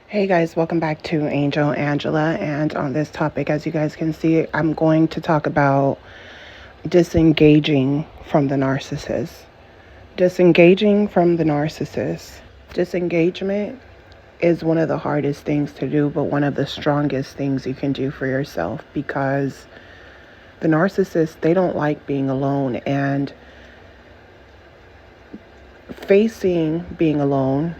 Hey guys, welcome back to Angel Angela, and on this topic, as you guys can see, I'm going to talk about disengaging from the narcissist. Disengaging from the narcissist. Disengagement is one of the hardest things to do, but one of the strongest things you can do for yourself, because the narcissists, they don't like being alone, and facing being alone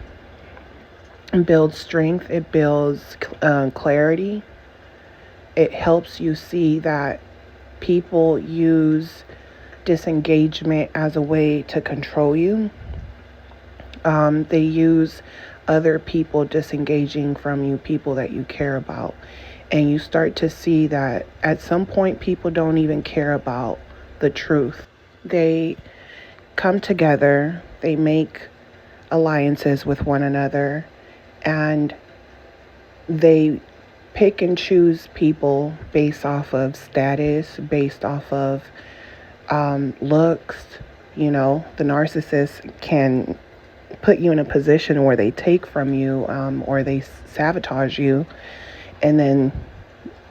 builds strength, it builds clarity. It helps you see that people use disengagement as a way to control you. They use other people disengaging from you, people that you care about. And you start to see that at some point people don't even care about the truth. They come together, they make alliances with one another, and they pick and choose people based off of status, based off of looks. You know, the narcissist can put you in a position where they take from you, or they sabotage you, and then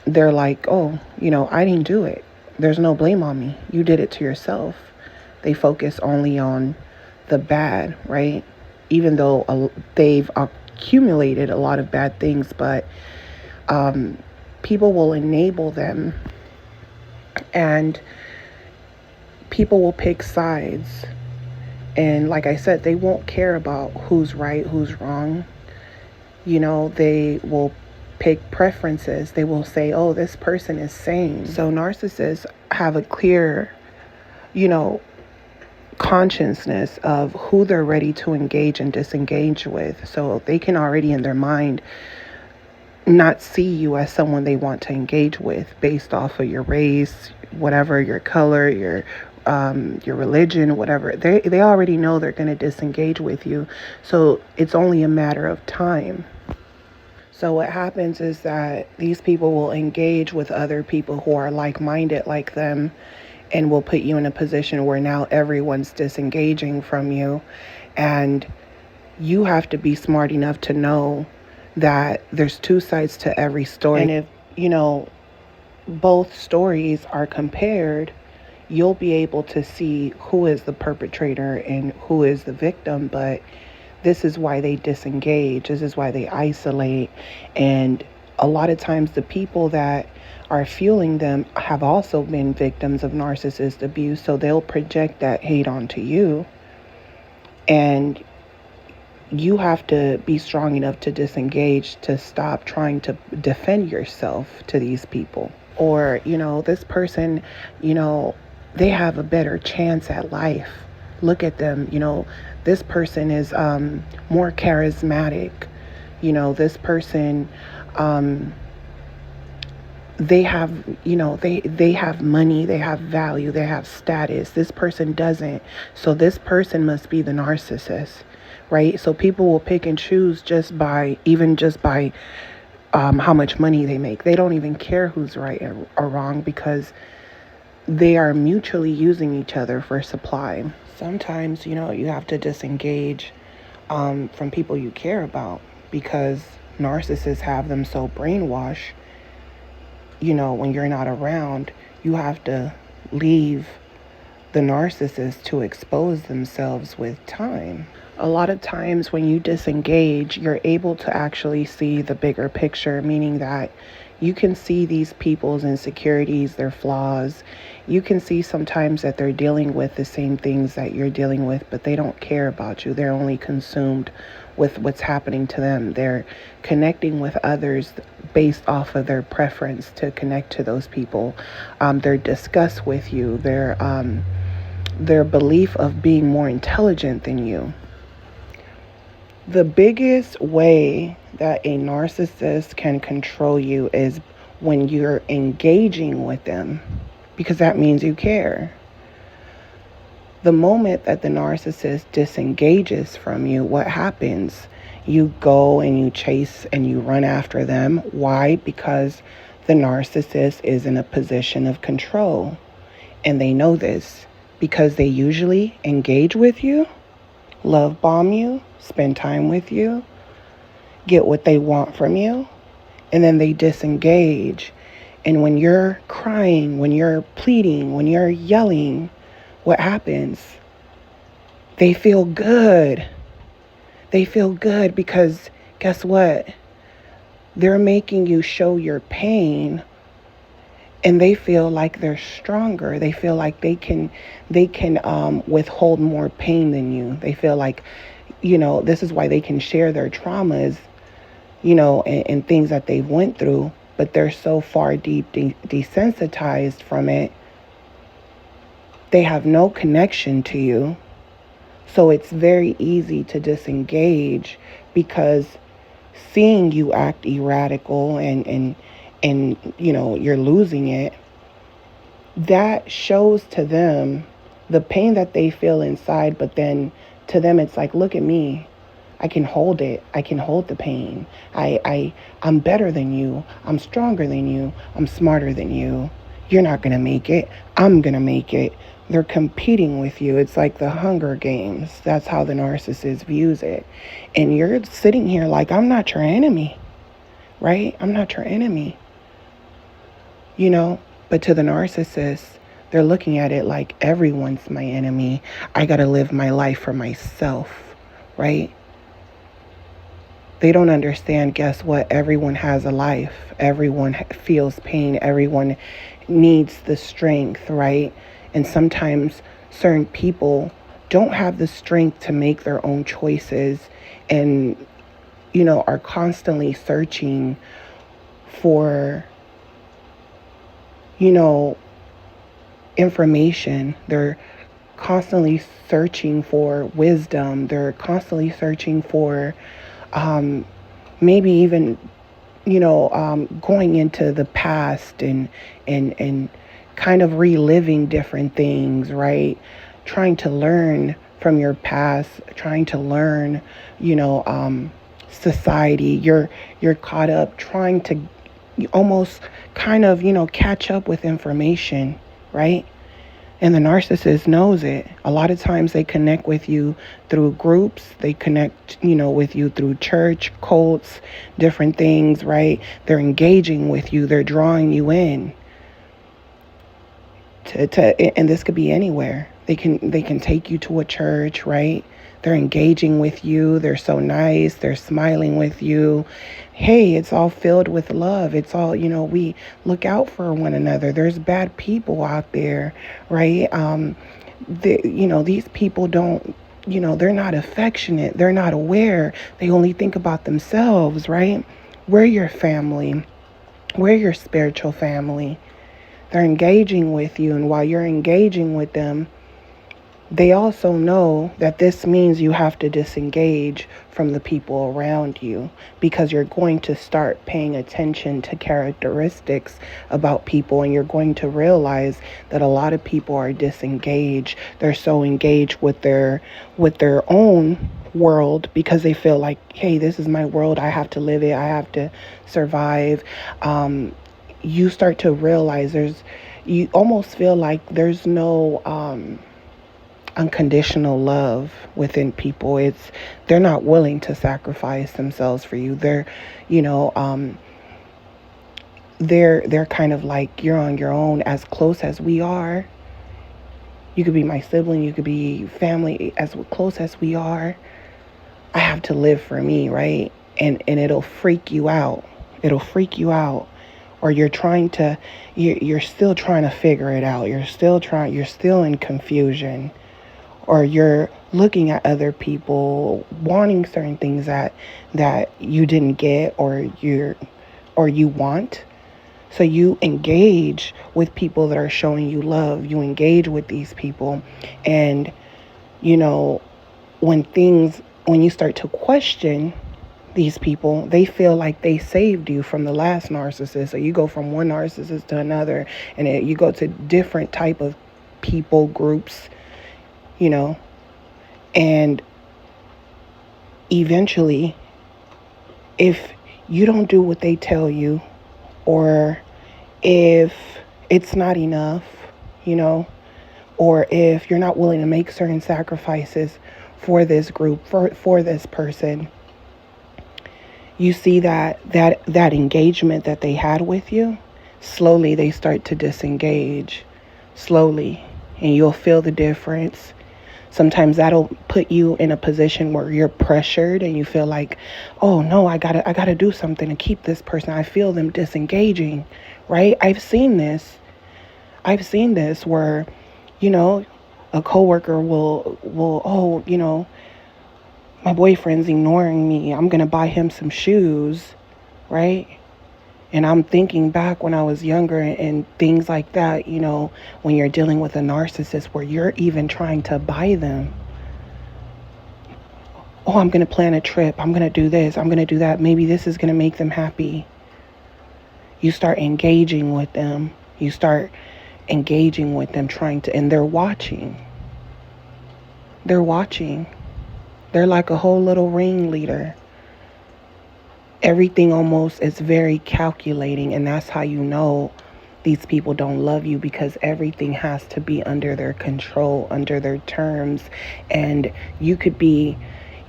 they're like, oh, I didn't do it. There's no blame on me. You did it to yourself. They focus only on the bad, right? Even though they've accumulated a lot of bad things, but people will enable them, and people will pick sides. And like I said, they won't care about who's right, who's wrong. They will pick preferences. They will say, oh, this person is sane. So narcissists have a clear, consciousness of who they're ready to engage and disengage with. So they can already in their mind not see you as someone they want to engage with based off of your race, whatever, your color, your religion, whatever. They already know they're going to disengage with you. So it's only a matter of time. So what happens is that these people will engage with other people who are like-minded like them, and will put you in a position where now everyone's disengaging from you. And you have to be smart enough to know that there's two sides to every story. And if, both stories are compared, you'll be able to see who is the perpetrator and who is the victim. But this is why they disengage. This is why they isolate. And a lot of times the people that are fueling them have also been victims of narcissist abuse, so they'll project that hate onto you. And you have to be strong enough to disengage, to stop trying to defend yourself to these people. Or, this person, they have a better chance at life. Look at them, this person is more charismatic. This person, they have, they have money, they have value, they have status. This person doesn't. So this person must be the narcissist, right? So people will pick and choose just by how much money they make. They don't even care who's right or wrong, because they are mutually using each other for supply. Sometimes, you have to disengage from people you care about, because narcissists have them so brainwashed. When you're not around, you have to leave the narcissist to expose themselves with time. A lot of times when you disengage, you're able to actually see the bigger picture, meaning that you can see these people's insecurities, their flaws. You can see sometimes that they're dealing with the same things that you're dealing with, but they don't care about you. They're only consumed with what's happening to them. They're connecting with others based off of their preference to connect to those people. Their disgust with you, their belief of being more intelligent than you. The biggest way that a narcissist can control you is when you're engaging with them, because that means you care. The moment that the narcissist disengages from you, what happens? You go and you chase and you run after them. Why? Because the narcissist is in a position of control. And they know this because they usually engage with you, love bomb you, spend time with you, get what they want from you, and then they disengage. And when you're crying, when you're pleading, when you're yelling, what happens? They feel good. They feel good because guess what? They're making you show your pain, and they feel like they're stronger. They feel like they can withhold more pain than you. They feel like, this is why they can share their traumas, and things that they've went through, but they're so far deep desensitized from it. They have no connection to you. So it's very easy to disengage because seeing you act erratical and you're losing it, that shows to them the pain that they feel inside. But then to them, it's like, look at me. I can hold it. I can hold the pain. I'm better than you. I'm stronger than you. I'm smarter than you. You're not going to make it. I'm going to make it. They're competing with you. It's like the Hunger Games. That's how the narcissist views it. And you're sitting here like, I'm not your enemy, right? I'm not your enemy. But to the narcissist, they're looking at it like everyone's my enemy. I got to live my life for myself, right? They don't understand, guess what? Everyone has a life. Everyone feels pain. Everyone needs the strength, right? And sometimes certain people don't have the strength to make their own choices and, are constantly searching for, information. They're constantly searching for wisdom. They're constantly searching for maybe even, going into the past and kind of reliving different things, right? Trying to learn from your past, trying to learn, society. You're caught up trying to almost kind of, catch up with information, right? And the narcissist knows it. A lot of times they connect with you through groups. They connect, with you through church, cults, different things, right? They're engaging with you. They're drawing you in. And this could be anywhere. They can take you to a church, right? They're engaging with you. They're so nice. They're smiling with you. Hey, it's all filled with love. It's all, we look out for one another. There's bad people out there, right? These people don't, they're not affectionate. They're not aware. They only think about themselves, right? We're your family. We're your spiritual family. They're engaging with you, and while you're engaging with them, they also know that this means you have to disengage from the people around you, because you're going to start paying attention to characteristics about people, and you're going to realize that a lot of people are disengaged. They're so engaged with their own world because they feel like, hey, this is my world. I have to live it. I have to survive. You start to realize you almost feel like there's no unconditional love within people. They're not willing to sacrifice themselves for you. They're kind of like, you're on your own. As close as we are, you could be my sibling, you could be family. As close as we are, I have to live for me, right? And it'll freak you out. Or you're still trying to figure it out. You're still in confusion. Or you're looking at other people, wanting certain things that you didn't get or you want. So you engage with people that are showing you love. You engage with these people. And, when you start to question these people, they feel like they saved you from the last narcissist. So you go from one narcissist to another, and you go to different type of people groups, you know, and eventually, if you don't do what they tell you, or if it's not enough, you know, or if you're not willing to make certain sacrifices for this group, for this person, you see that engagement that they had with you, slowly they start to disengage, slowly, and you'll feel the difference. Sometimes that'll put you in a position where you're pressured and you feel like, oh no, I gotta do something to keep this person. I feel them disengaging, right? I've seen this where, you know, a coworker will, oh, you know, my boyfriend's ignoring me. I'm going to buy him some shoes, right? And I'm thinking back when I was younger and things like that, you know, when you're dealing with a narcissist where you're even trying to buy them. Oh, I'm going to plan a trip. I'm going to do this. I'm going to do that. Maybe this is going to make them happy. You start engaging with them. And they're watching. They're like a whole little ringleader. Everything almost is very calculating, and that's how you know these people don't love you, because everything has to be under their control, under their terms. And you could be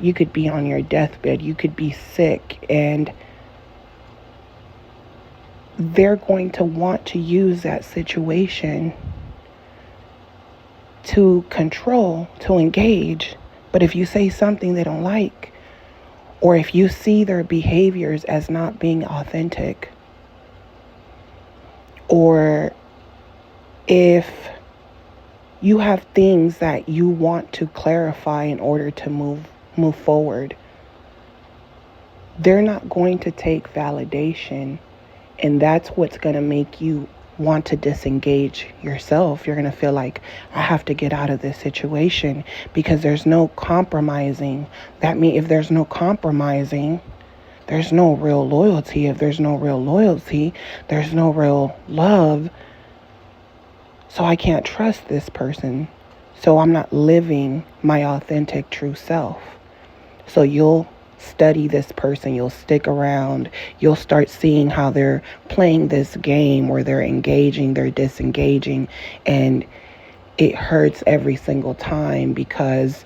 on your deathbed, you could be sick, and they're going to want to use that situation to control, to engage. But if you say something they don't like, or if you see their behaviors as not being authentic, or if you have things that you want to clarify in order to move forward, they're not going to take validation, and that's what's going to make you want to disengage yourself. You're going to feel like, I have to get out of this situation, because there's no compromising. That means if there's no compromising, there's no real loyalty. If there's no real loyalty, there's no real love. So I can't trust this person. So I'm not living my authentic true self. So you'll study this person, you'll stick around, you'll start seeing how they're playing this game where they're engaging, they're disengaging, and it hurts every single time, because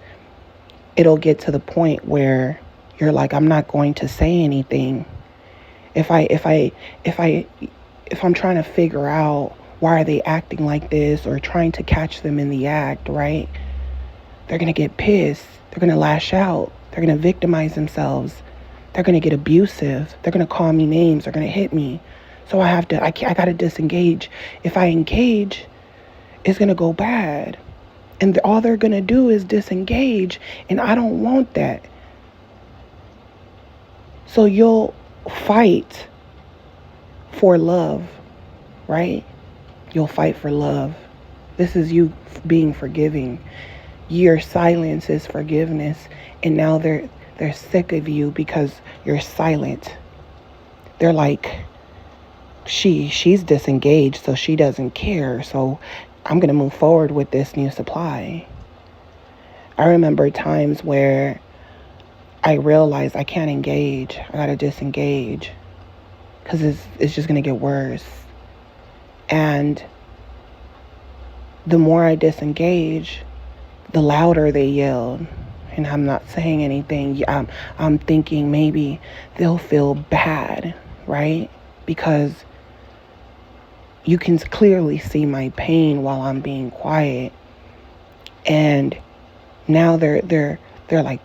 it'll get to the point where you're like, I'm not going to say anything. If I'm trying to figure out why are they acting like this, or trying to catch them in the act, right? They're going to get pissed. They're going to lash out. They're going to victimize themselves. They're going to get abusive. They're going to call me names. They're going to hit me. So I got to disengage. If I engage, it's going to go bad. And all they're going to do is disengage. And I don't want that. So you'll fight for love, right? You'll fight for love. This is you being forgiving. Your silence is forgiveness. And now they're sick of you because you're silent. They're like, she's disengaged, so she doesn't care. So I'm going to move forward with this new supply. I remember times where I realized I can't engage. I got to disengage, because it's just going to get worse. And the more I disengage, the louder they yelled. And I'm not saying anything. I'm thinking maybe they'll feel bad, right? Because you can clearly see my pain while I'm being quiet. And now they're like,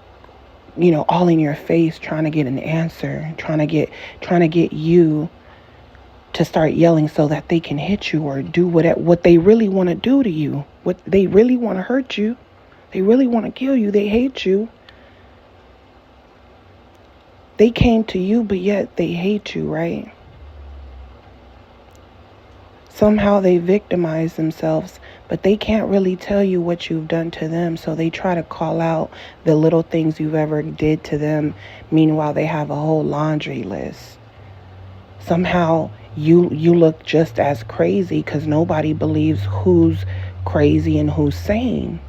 you know, all in your face, trying to get an answer, trying to get you to start yelling so that they can hit you or do what they really want to do to you. What they really want to hurt you. They really want to kill you. They hate you. They came to you, but yet they hate you, right? Somehow they victimize themselves but they can't really tell you what you've done to them. So they try to call out the little things you've ever did to them. Meanwhile, they have a whole laundry list. Somehow you look just as crazy because nobody believes who's crazy and who's sane,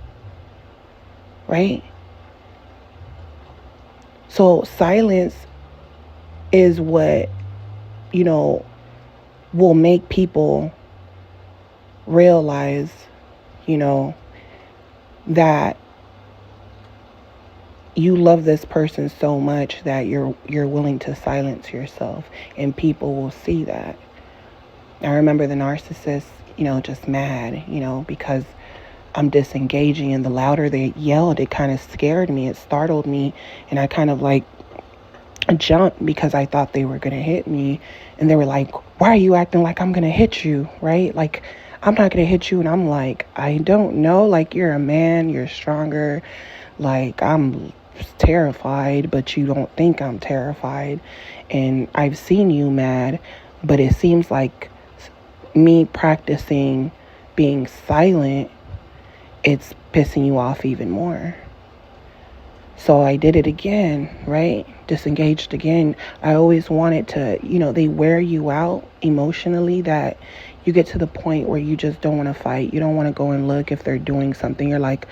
right? So silence is what, will make people realize, that you love this person so much that you're willing to silence yourself, and people will see that. I remember the narcissist, just mad, because I'm disengaging, and the louder they yelled, it kind of scared me. It startled me, and I kind of like jumped because I thought they were going to hit me. And they were like, why are you acting like I'm going to hit you, right? Like, I'm not going to hit you. And I'm like, I don't know. Like, you're a man, you're stronger. Like, I'm terrified, but you don't think I'm terrified. And I've seen you mad, but it seems like me practicing being silent, it's pissing you off even more. So I did it again, right? Disengaged again. I always wanted to, they wear you out emotionally that you get to the point where you just don't want to fight. You don't want to go and look if they're doing something. You're like,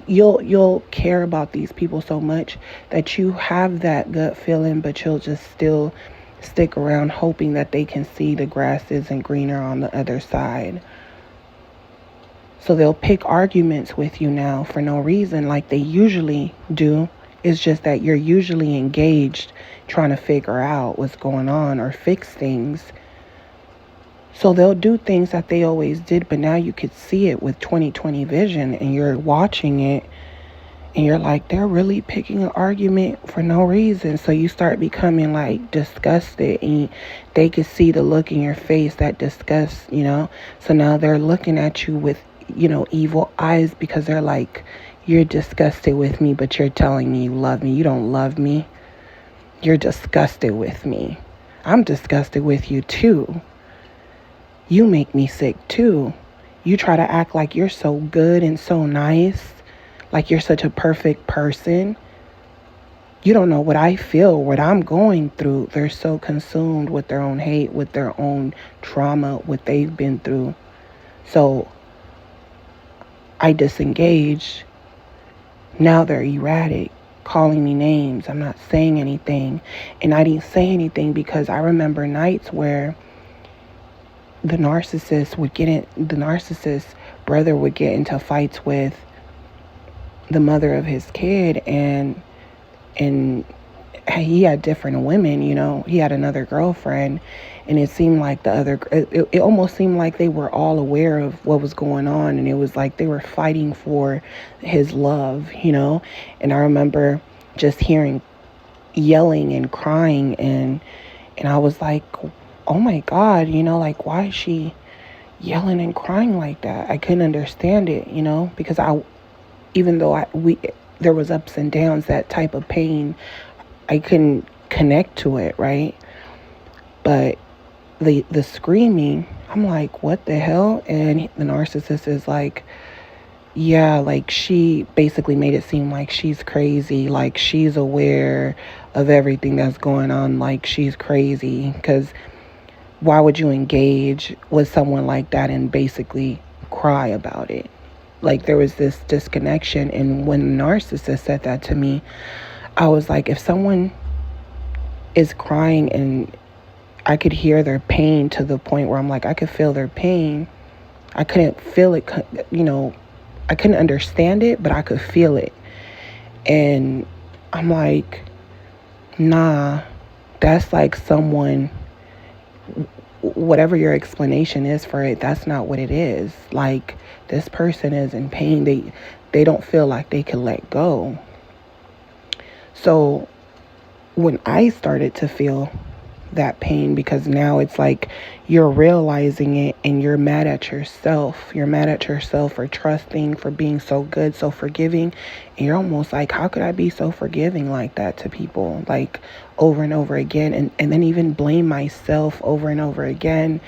you'll care about these people so much that you have that gut feeling, but you'll just still stick around hoping that they can see the grass isn't greener on the other side. So they'll pick arguments with you now for no reason like they usually do. It's just that you're usually engaged trying to figure out what's going on or fix things. So they'll do things that they always did, but now you could see it with 20/20 vision, and you're watching it and you're like, they're really picking an argument for no reason. So you start becoming like disgusted, and they could see the look in your face, that disgust, So now they're looking at you with evil eyes because they're like, you're disgusted with me, but you're telling me you love me. You don't love me. You're disgusted with me. I'm disgusted with you too. You make me sick too. You try to act like you're so good and so nice, like you're such a perfect person. You don't know what I feel, what I'm going through. They're so consumed with their own hate, with their own trauma, what they've been through. So I disengage. Now they're erratic, calling me names. I'm not saying anything. And I didn't say anything because I remember nights where the narcissist brother would get into fights with the mother of his kid, and he had different women, he had another girlfriend, and it seemed like it almost seemed like they were all aware of what was going on, and it was like they were fighting for his love, and I remember just hearing yelling and crying, and I was like, oh my God, like, why is she yelling and crying like that? I couldn't understand it, because even though there was ups and downs, that type of pain, I couldn't connect to it, right? But the screaming, I'm like, what the hell? And the narcissist is like, yeah, like she basically made it seem like she's crazy, like she's aware of everything that's going on, like she's crazy, because why would you engage with someone like that and basically cry about it? Like there was this disconnection. And when the narcissist said that to me, I was like, if someone is crying and I could hear their pain to the point where I'm like, I could feel their pain. I couldn't feel it, I couldn't understand it, but I could feel it. And I'm like, nah, that's like someone, whatever your explanation is for it, that's not what it is. Like, this person is in pain. They don't feel like they can let go. So when I started to feel that pain, because now it's like you're realizing it and you're mad at yourself. You're mad at yourself for trusting, for being so good, so forgiving. And you're almost like, how could I be so forgiving like that to people, like over and over again? And then even blame myself over and over again.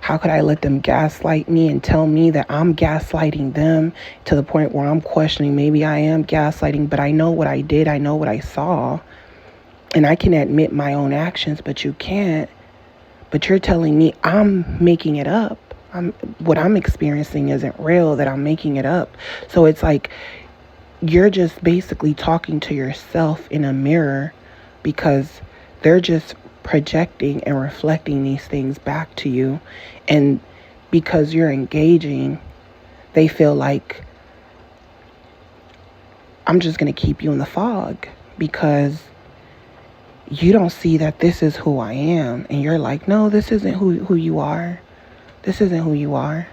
How could I let them gaslight me and tell me that I'm gaslighting them, to the point where I'm questioning, maybe I am gaslighting, but I know what I did. I know what I saw. And I can admit my own actions, but you can't. But you're telling me I'm making it up. What I'm experiencing isn't real, that I'm making it up. So it's like you're just basically talking to yourself in a mirror, because they're just projecting and reflecting these things back to you. And because you're engaging, they feel like, I'm just going to keep you in the fog, because you don't see that this is who I am. And you're like, no, this isn't who you are. This isn't who you are.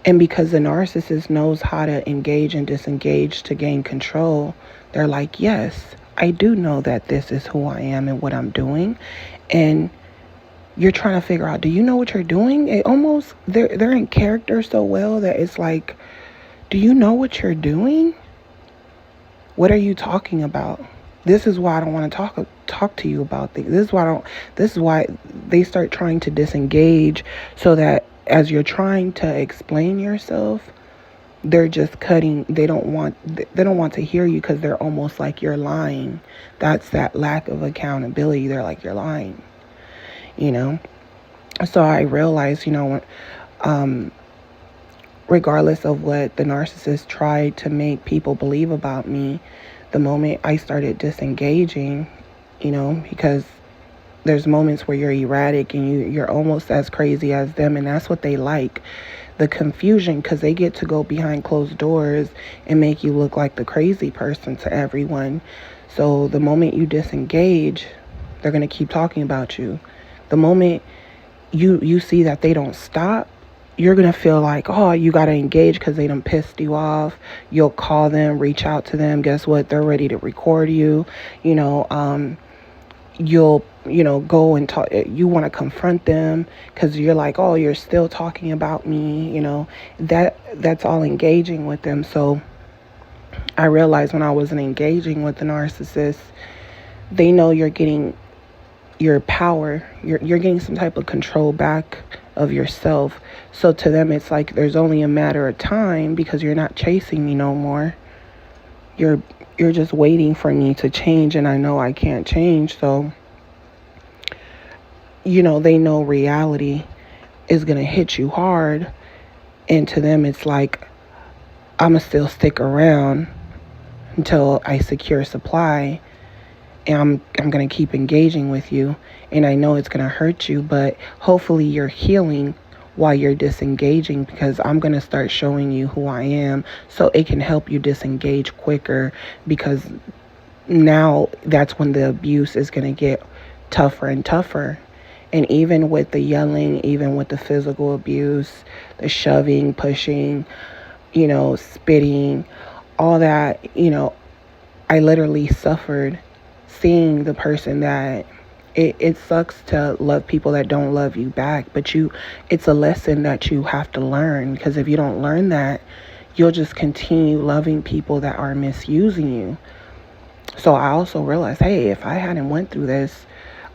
And because the narcissist knows how to engage and disengage to gain control, they're like, yes, I do know that this is who I am and what I'm doing. And you're trying to figure out, do you know what you're doing? It almost, they're in character so well that it's like, do you know what you're doing? What are you talking about? This is why I don't want to talk to you about things. This is why they start trying to disengage, so that as you're trying to explain yourself, they're just cutting. They don't want to hear you, because they're almost like you're lying. That's that lack of accountability. They're like, you're lying, So I realized, regardless of what the narcissist tried to make people believe about me, the moment I started disengaging, because there's moments where you're erratic and you're almost as crazy as them, and that's what they like. The confusion, because they get to go behind closed doors and make you look like the crazy person to everyone. So the moment you disengage, they're going to keep talking about you. The moment you see that they don't stop, you're going to feel like, oh, you got to engage because they done pissed you off. You'll call them, reach out to them. Guess what? They're ready to record you. You'll, go and talk. You want to confront them because you're like, oh, you're still talking about me. That's all engaging with them. So I realized when I wasn't engaging with the narcissist, they know you're getting your power. You're getting some type of control back of yourself. So to them, it's like there's only a matter of time, because you're not chasing me no more. You're just waiting for me to change, and I know I can't change. So, they know reality is going to hit you hard. And to them, it's like, I'm going to still stick around until I secure supply. And I'm going to keep engaging with you. And I know it's going to hurt you, but hopefully you're healing while you're disengaging, because I'm going to start showing you who I am, so it can help you disengage quicker, because now that's when the abuse is going to get tougher and tougher. And even with the yelling, even with the physical abuse, the shoving, pushing, spitting, all that, I literally suffered seeing the person that it sucks to love people that don't love you back, but it's a lesson that you have to learn, because if you don't learn that, you'll just continue loving people that are misusing you. So I also realized, hey, if I hadn't went through this,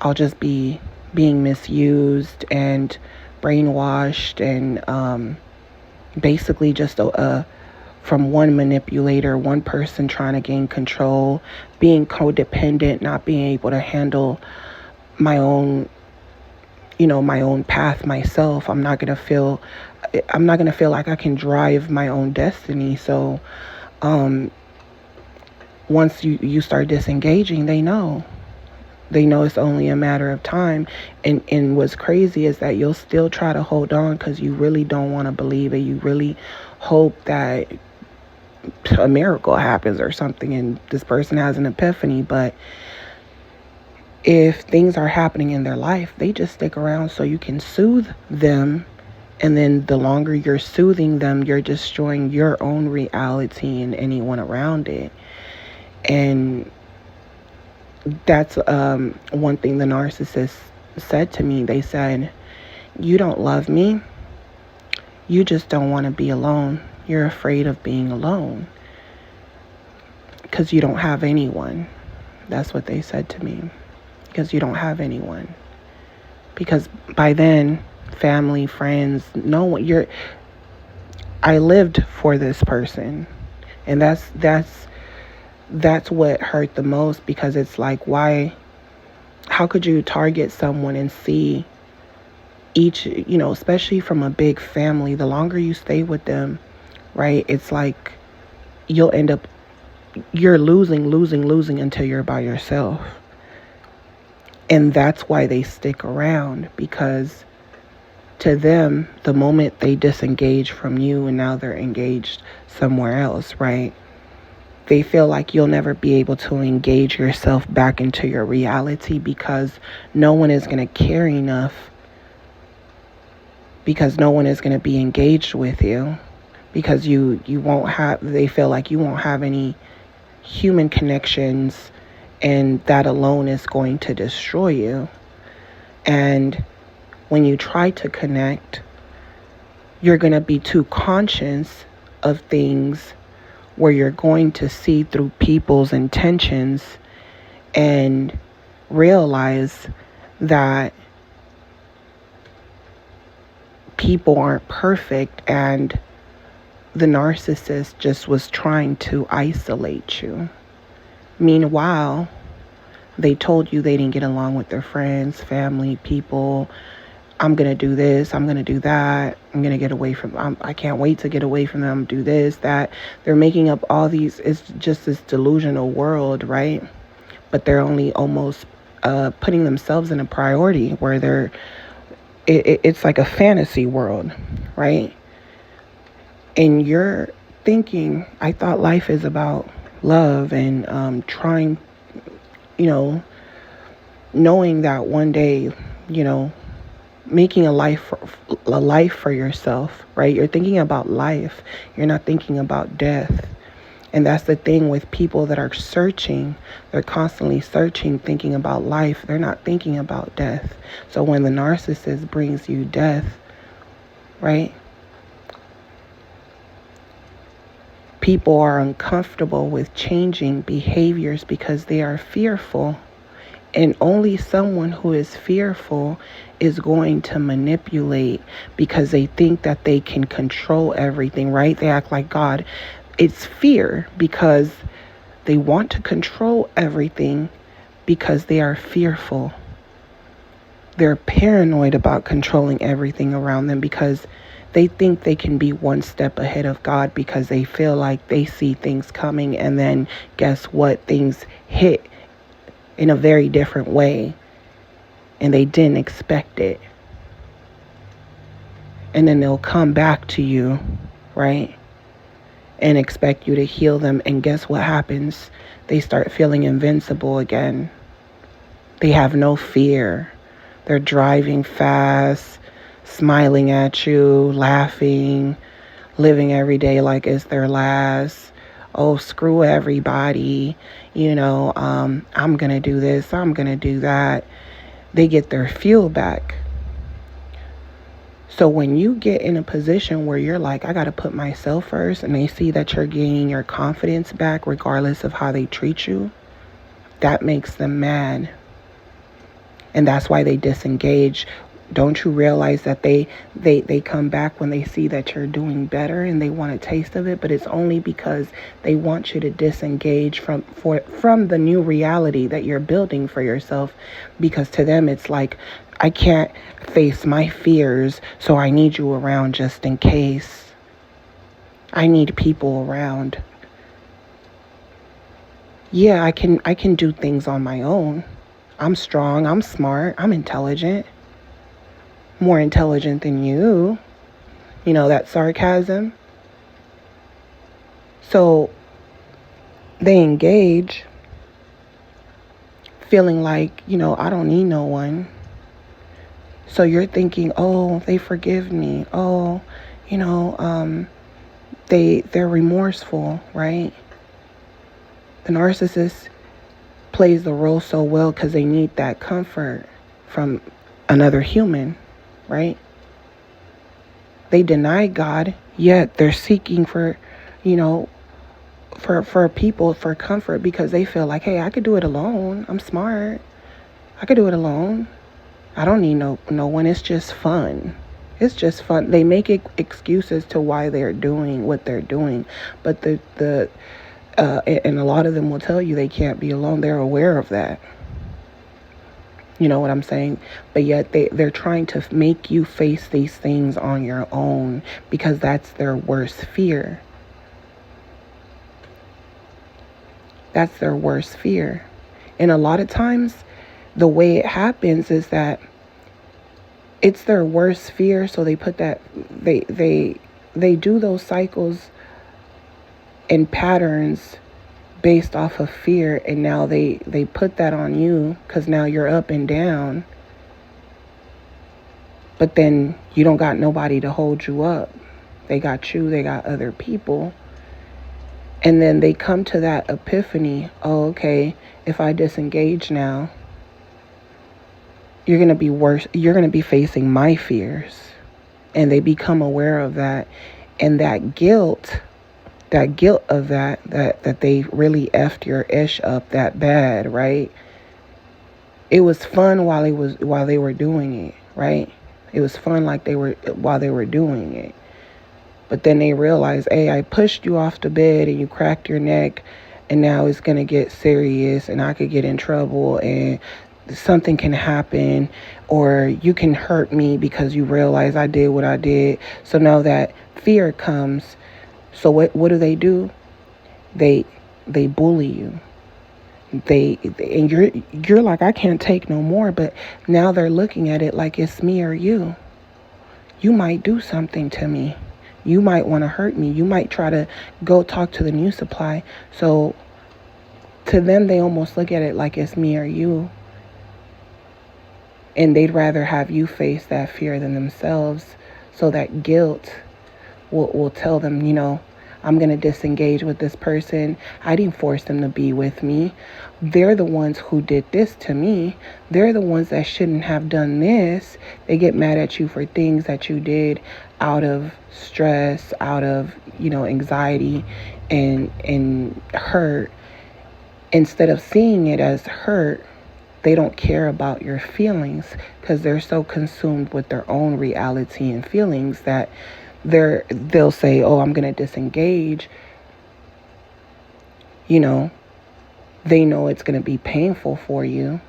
I'll just be being misused and brainwashed, and basically just from one manipulator, one person trying to gain control, being codependent, not being able to handle my own path myself. I'm not going to feel like I can drive my own destiny. So once you start disengaging, they know it's only a matter of time. And what's crazy is that you'll still try to hold on, because you really don't want to believe it. You really hope that a miracle happens or something and this person has an epiphany. But if things are happening in their life, they just stick around so you can soothe them. And then the longer you're soothing them, you're destroying your own reality and anyone around it. And that's one thing the narcissist said to me. They said, "You don't love me. You just don't want to be alone. You're afraid of being alone because you don't have anyone." That's what they said to me. Because you don't have anyone. Because by then, family, friends, no one, I lived for this person. And that's what hurt the most, because it's like, how could you target someone and see each, especially from a big family, the longer you stay with them, right? It's like you're losing until you're by yourself. And that's why they stick around, because to them, the moment they disengage from you and now they're engaged somewhere else, right? They feel like you'll never be able to engage yourself back into your reality, because no one is going to care enough, because no one is going to be engaged with you, because they feel like you won't have any human connections, and that alone is going to destroy you. And when you try to connect, you're going to be too conscious of things, where you're going to see through people's intentions and realize that people aren't perfect, and the narcissist just was trying to isolate you. Meanwhile, they told you they didn't get along with their friends, family, people. I'm going to do this. I'm going to do that. I'm going to get away from them. I can't wait to get away from them. Do this, that. They're making up all these. It's just this delusional world, right? But they're only almost putting themselves in a priority where it's like a fantasy world, right? And you're thinking, I thought life is about love and trying, knowing that one day, making a life for yourself, right? You're thinking about life. You're not thinking about death. And that's the thing with people that are searching. They're constantly searching, thinking about life. They're not thinking about death. So when the narcissist brings you death, right? People are uncomfortable with changing behaviors because they are fearful. And only someone who is fearful is going to manipulate, because they think that they can control everything, right? They act like God. It's fear, because they want to control everything because they are fearful. They're paranoid about controlling everything around them, because they think they can be one step ahead of God, because they feel like they see things coming, and then guess what? Things hit in a very different way, and they didn't expect it. And then they'll come back to you, right? And expect you to heal them. And guess what happens? They start feeling invincible again. They have no fear. They're driving fast, smiling at you, laughing, living every day like it's their last. Oh, screw everybody. I'm going to do this. I'm going to do that. They get their fuel back. So when you get in a position where you're like, I got to put myself first, and they see that you're gaining your confidence back regardless of how they treat you, that makes them mad. And that's why they disengage. Don't you realize that they come back when they see that you're doing better and they want a taste of it? But it's only because they want you to disengage from the new reality that you're building for yourself. Because to them, it's like, I can't face my fears, so I need you around just in case. I need people around. Yeah, I can do things on my own. I'm strong, I'm smart, I'm intelligent. More intelligent than you. That sarcasm. So they engage feeling like, I don't need no one. So you're thinking, oh, they forgive me. Oh, they're remorseful, right? The narcissist plays the role so well because they need that comfort from another human, right? They deny God, yet they're seeking for, you know, for people, for comfort, because they feel like, hey, I could do it alone. I'm smart. I could do it alone. I don't need no one. It's just fun. It's just fun. They make excuses to why they're doing what they're doing, but and a lot of them will tell you they can't be alone. They're aware of that. You know what I'm saying? But yet they're trying to make you face these things on your own because that's their worst fear. That's their worst fear. And a lot of times the way it happens is that it's their worst fear. So they put that, they do those cycles and patterns based off of fear, and now they put that on you because now you're up and down, but then you don't got nobody to hold you up. They got you, they got other people, and then they come to that epiphany, oh, okay, if I disengage now, you're going to be worse, you're going to be facing my fears. And they become aware of that, and that guilt of that they really effed your ish up that bad, right? It was fun while they were doing it, right? It was fun while they were doing it. But then they realized, hey, I pushed you off the bed and you cracked your neck, and now it's gonna get serious and I could get in trouble and something can happen, or you can hurt me because you realize I did what I did. So now that fear comes. So what do? They bully you. And you're like, I can't take no more. But now they're looking at it like it's me or you. You might do something to me. You might want to hurt me. You might try to go talk to the new supply. So to them, they almost look at it like it's me or you. And they'd rather have you face that fear than themselves. So that guilt will tell them, I'm going to disengage with this person. I didn't force them to be with me. They're the ones who did this to me. They're the ones that shouldn't have done this. They get mad at you for things that you did out of stress, out of, anxiety and hurt. Instead of seeing it as hurt, they don't care about your feelings because they're so consumed with their own reality and feelings that they'll say, oh, I'm going to disengage. They know it's going to be painful for you.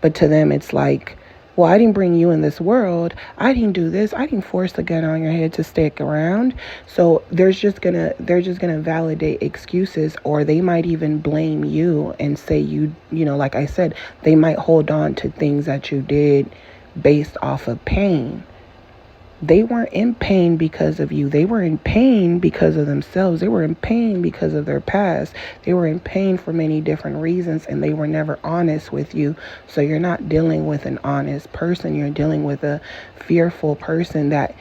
But to them, it's like, well, I didn't bring you in this world. I didn't do this. I didn't force the gun on your head to stick around. So they're just gonna validate excuses, or they might even blame you and say like I said, they might hold on to things that you did based off of pain. They weren't in pain because of you. They were in pain because of themselves. They were in pain because of their past. They were in pain for many different reasons, and they were never honest with you. So you're not dealing with an honest person. You're dealing with a fearful person that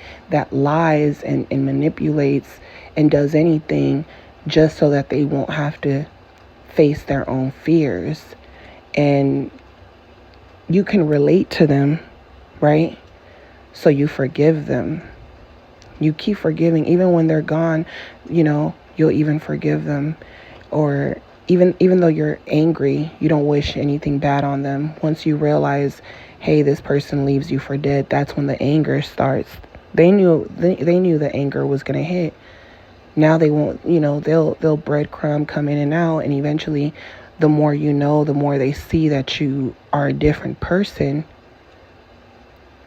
lies and manipulates and does anything just so that they won't have to face their own fears. And you can relate to them, right? So you forgive them. You keep forgiving. Even when they're gone, you'll even forgive them. Or even though you're angry, you don't wish anything bad on them. Once you realize, hey, this person leaves you for dead, that's when the anger starts. They knew the anger was going to hit. Now they won't, they'll breadcrumb, come in and out. And eventually, the more the more they see that you are a different person,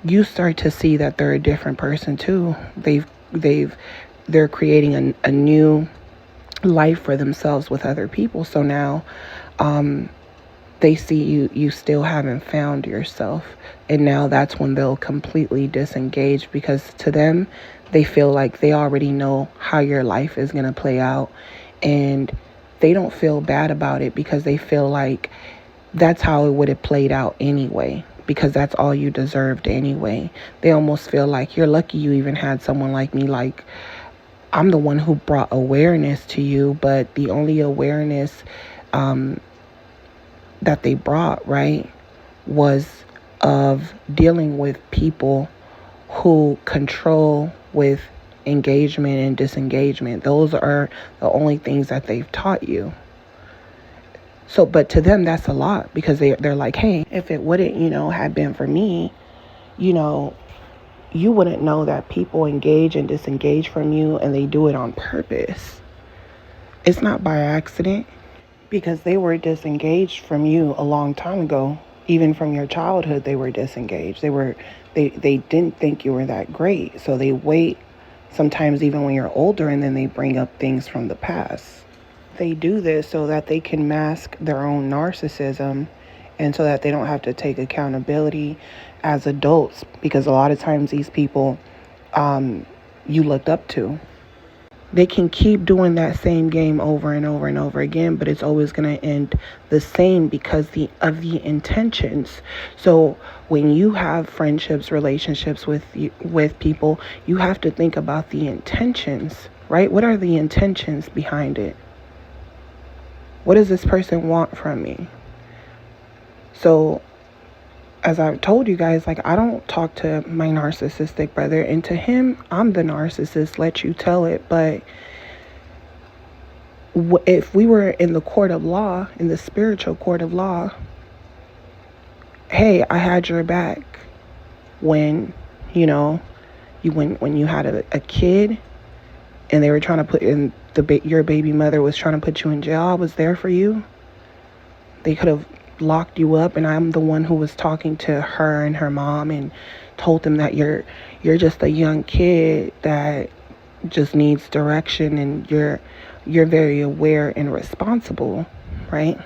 you start to see that they're a different person too. They're creating a new life for themselves with other people. So now they see you still haven't found yourself. And now that's when they'll completely disengage, because to them, they feel like they already know how your life is going to play out. And they don't feel bad about it because they feel like that's how it would have played out anyway, because that's all you deserved anyway. They almost feel like you're lucky you even had someone like me. Like, I'm the one who brought awareness to you, but the only awareness that they brought, right, was of dealing with people who control with engagement and disengagement. Those are the only things that they've taught you. So, but to them, that's a lot, because they're like, hey, if it wouldn't, have been for me, you wouldn't know that people engage and disengage from you, and they do it on purpose. It's not by accident, because they were disengaged from you a long time ago. Even from your childhood, they were disengaged. They didn't think you were that great. So they wait, sometimes even when you're older, and then they bring up things from the past. They do this so that they can mask their own narcissism, and so that they don't have to take accountability as adults, because a lot of times these people you looked up to, they can keep doing that same game over and over and over again, but it's always going to end the same because of the intentions. So when you have friendships, relationships with people, you have to think about the intentions, right? What are the intentions behind it? What does this person want from me? So, as I've told you guys, like, I don't talk to my narcissistic brother, and to him, I'm the narcissist, let you tell it. But if we were in the court of law, in the spiritual court of law, hey, I had your back when, when you had a kid, and they were trying to put in your baby mother was trying to put you in jail. I was there for you. They could have locked you up, and I'm the one who was talking to her and her mom and told them that you're just a young kid that just needs direction, and you're very aware and responsible, right?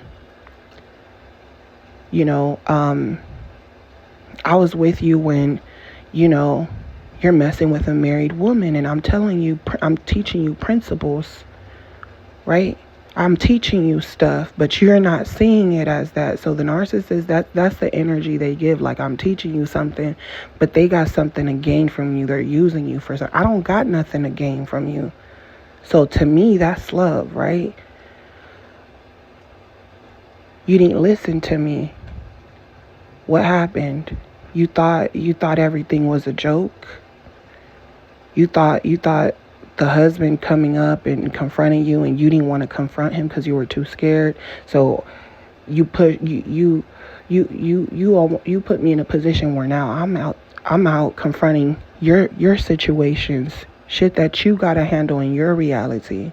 I was with you when, you're messing with a married woman, and I'm telling you, I'm teaching you principles, right? I'm teaching you stuff, but you're not seeing it as that. So the narcissist, that's the energy they give. Like, I'm teaching you something, but they got something to gain from you. They're using you for something. I don't got nothing to gain from you. So to me, that's love, right? You didn't listen to me. What happened? You thought everything was a joke. You thought the husband coming up and confronting you, and you didn't want to confront him because you were too scared. So you put you put me in a position where now I'm out confronting your situations, shit that you gotta handle in your reality.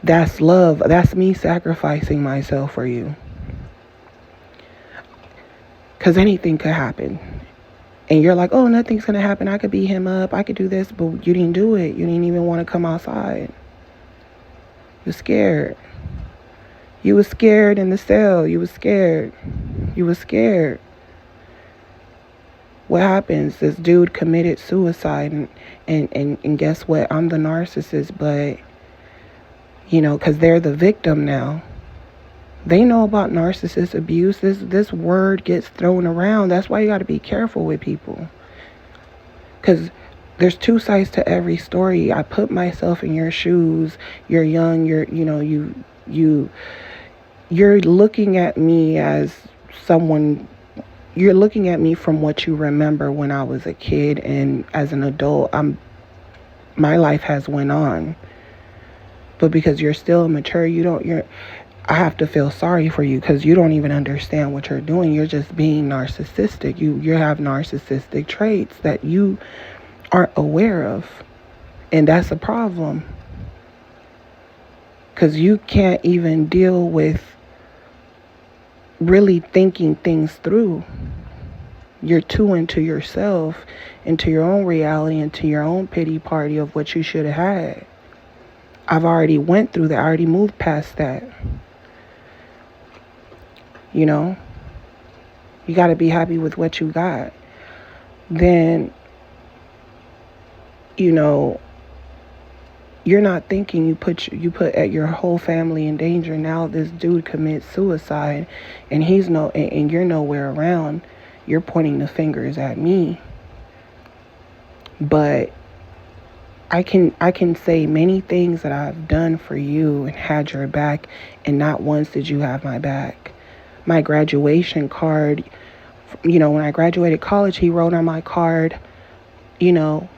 That's love. That's me sacrificing myself for you. Because anything could happen. And you're like, oh, nothing's going to happen. I could beat him up. I could do this. But you didn't do it. You didn't even want to come outside. You're scared. You were scared in the cell. You were scared. You were scared. What happens? This dude committed suicide. And guess what? I'm the narcissist. But, because they're the victim now. They know about narcissist abuse. This word gets thrown around. That's why you got to be careful with people. Because there's two sides to every story. I put myself in your shoes. You're young. You're looking at me as someone. You're looking at me from what you remember when I was a kid, and as an adult, my life has went on. But because you're still immature, I have to feel sorry for you, because you don't even understand what you're doing. You're just being narcissistic. You have narcissistic traits that you aren't aware of. And that's a problem. Because you can't even deal with really thinking things through. You're too into yourself, into your own reality, into your own pity party of what you should have had. I've already went through that. I already moved past that. You got to be happy with what you got. Then, you're not thinking you put your whole family in danger. Now this dude commits suicide, and and you're nowhere around. You're pointing the fingers at me. But I can say many things that I've done for you and had your back, and not once did you have my back. my graduation card, when I graduated college, he wrote on my card, you know,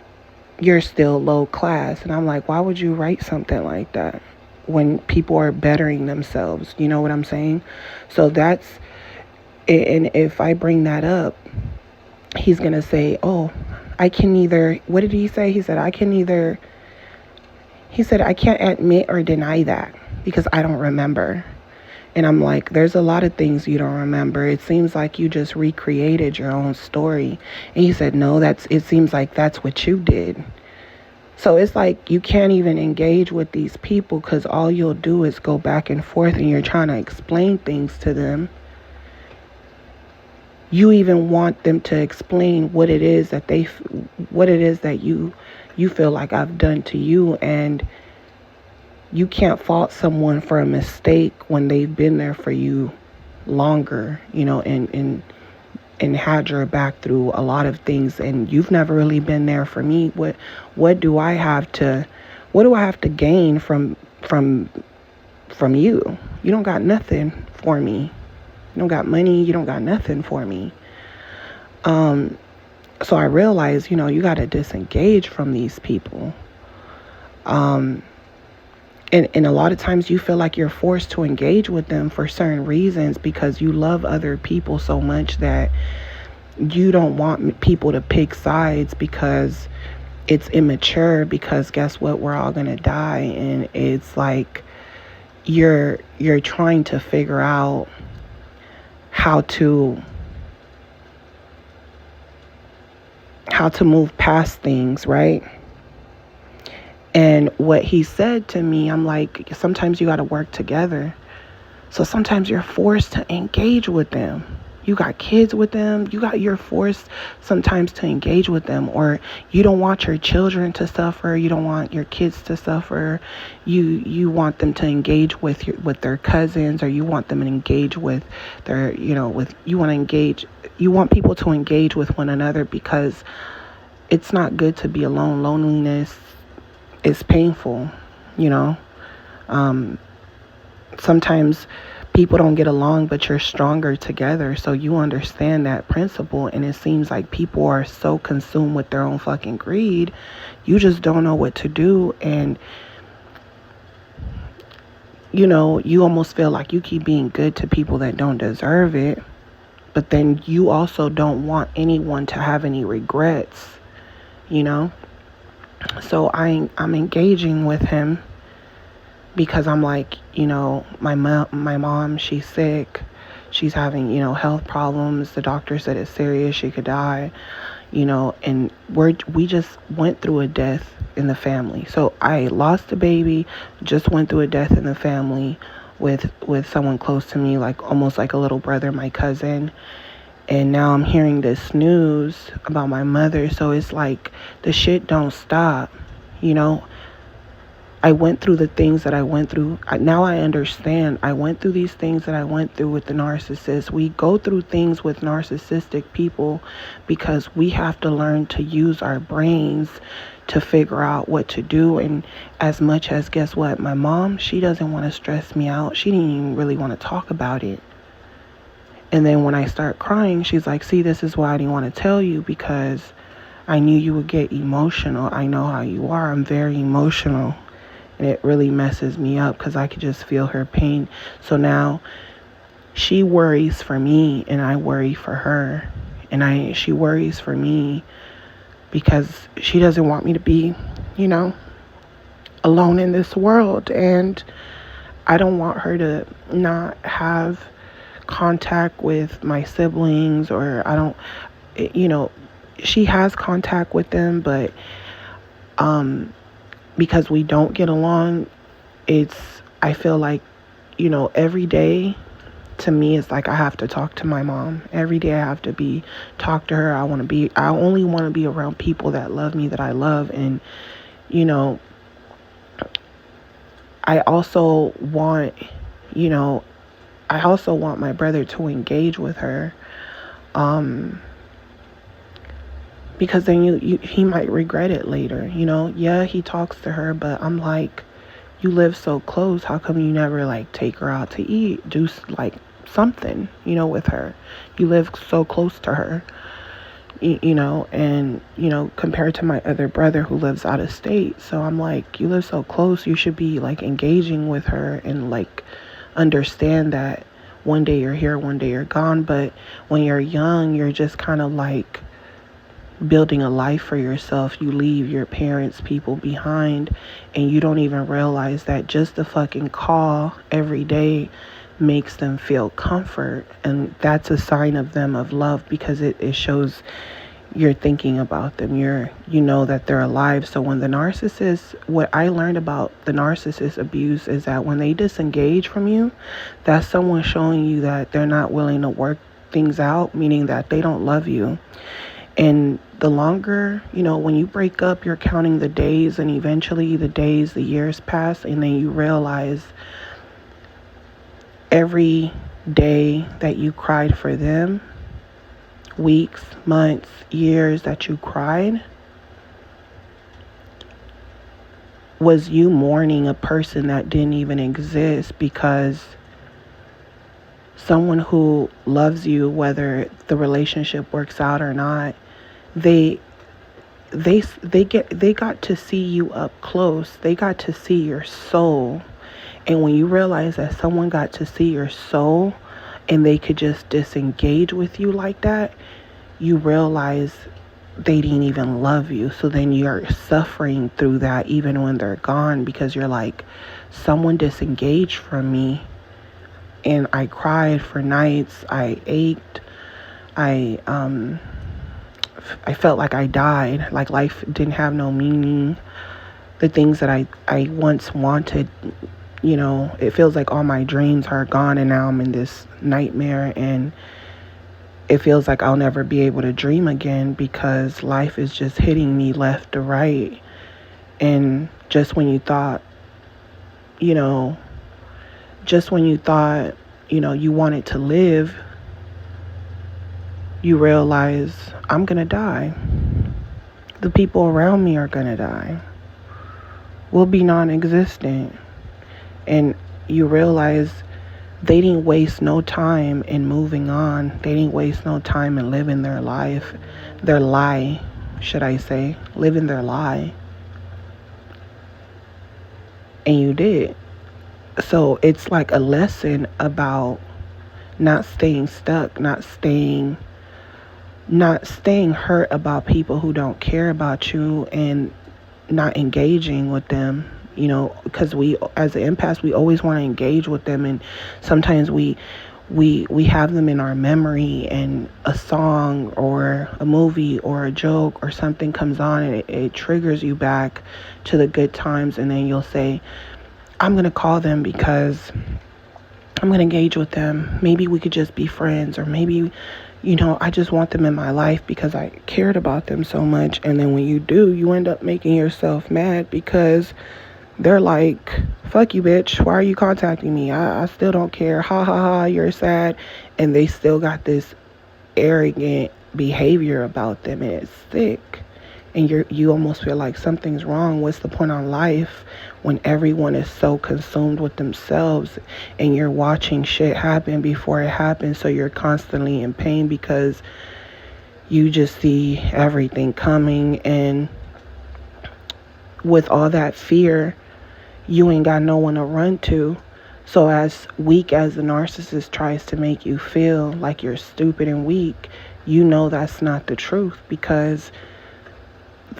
you're still low class. And I'm like, why would you write something like that when people are bettering themselves? You know what I'm saying? So that's, and if I bring that up, he's going to say, oh, I can either, what did he say? He said, I can't admit or deny that because I don't remember. And I'm like, there's a lot of things you don't remember. It seems like you just recreated your own story. And he said, no, it seems like that's what you did. So it's like you can't even engage with these people because all you'll do is go back and forth and you're trying to explain things to them. You even want them to explain what it is that you feel like I've done to you, and you can't fault someone for a mistake when they've been there for you longer, and had your back through a lot of things, and you've never really been there for me. What do I have to gain from you? You don't got nothing for me. You don't got money, you don't got nothing for me. So I realized, you got to disengage from these people. And a lot of times you feel like you're forced to engage with them for certain reasons because you love other people so much that you don't want people to pick sides because it's immature, because guess what? We're all going to die. And it's like you're trying to figure out how to move past things, right? And what he said to me, I'm like, sometimes you got to work together. So sometimes you're forced to engage with them. You got kids with them. You're forced sometimes to engage with them, or you don't want your children to suffer. You don't want your kids to suffer. You want them to engage with their cousins, or you want them to engage with their, you want people to engage with one another because it's not good to be alone. Loneliness is painful, sometimes people don't get along, but you're stronger together. So you understand that principle. And it seems like people are so consumed with their own fucking greed. You just don't know what to do. And, you almost feel like you keep being good to people that don't deserve it. But then you also don't want anyone to have any regrets, So I'm engaging with him because I'm like, my mom, she's sick. She's having, health problems. The doctor said it's serious. She could die, and we just went through a death in the family. So I lost a baby, just went through a death in the family with someone close to me, like almost like a little brother, my cousin. And now I'm hearing this news about my mother. So it's like the shit don't stop, I went through the things that I went through. Now I understand. I went through these things that I went through with the narcissist. We go through things with narcissistic people because we have to learn to use our brains to figure out what to do. And as much as, guess what? My mom, she doesn't want to stress me out. She didn't even really want to talk about it. And then when I start crying, she's like, see, this is why I didn't want to tell you, because I knew you would get emotional. I know how you are. I'm very emotional. And it really messes me up because I could just feel her pain. So now she worries for me and I worry for her. And she worries for me because she doesn't want me to be, alone in this world. And I don't want her to not have contact with my siblings, or she has contact with them, but because we don't get along, I feel like, every day to me, it's like I have to talk to my mom. Every day I have to talk to her. I only want to be around people that love me, that I love. And, I also want my brother to engage with her. Because then he might regret it later, Yeah, he talks to her, but I'm like, you live so close. How come you never take her out to eat? Do something, with her. You live so close to her, and, compared to my other brother who lives out of state. So I'm like, you live so close, you should be like engaging with her and like understand that one day you're here, one day you're gone. But when you're young, you're just kind of like building a life for yourself. You leave your parents, people behind, and you don't even realize that just the fucking call every day makes them feel comfort. And that's a sign of them of love, because it shows you're thinking about them. You know that they're alive. So when the narcissist, what I learned about the narcissist abuse is that when they disengage from you, that's someone showing you that they're not willing to work things out, meaning that they don't love you. And the longer, when you break up, you're counting the days, and eventually the years pass, and then you realize every day that you cried for them, weeks, months, years that you cried, was you mourning a person that didn't even exist, because someone who loves you, whether the relationship works out or not, they got to see you up close. They got to see your soul. And when you realize that someone got to see your soul and they could just disengage with you like that, you realize they didn't even love you. So then you're suffering through that even when they're gone, because you're like, someone disengaged from me and I cried for nights. I ached. I felt like I died, like life didn't have no meaning. The things that I once wanted, it feels like all my dreams are gone, and now I'm in this nightmare, and it feels like I'll never be able to dream again, because life is just hitting me left to right. And just when you thought, you wanted to live, you realize, I'm going to die. The people around me are going to die. We'll be non-existent. And you realize they didn't waste no time in moving on. They didn't waste no time in living their life. Their lie, should I say. Living their lie. And you did. So it's like a lesson about not staying stuck, not staying hurt about people who don't care about you, and not engaging with them, because we, as an empath, we always want to engage with them, and sometimes we have them in our memory, and a song or a movie or a joke or something comes on, and it triggers you back to the good times, and then you'll say, I'm going to call them because I'm going to engage with them. Maybe we could just be friends, or maybe, I just want them in my life because I cared about them so much. And then when you do, you end up making yourself mad, because they're like, fuck you, bitch. Why are you contacting me? I still don't care. Ha ha ha, you're sad. And they still got this arrogant behavior about them, and it's sick. And you almost feel like something's wrong. What's the point on life when everyone is so consumed with themselves, and you're watching shit happen before it happens, so you're constantly in pain because you just see everything coming. And with all that fear, you ain't got no one to run to. So as weak as the narcissist tries to make you feel like you're stupid and weak, that's not the truth, because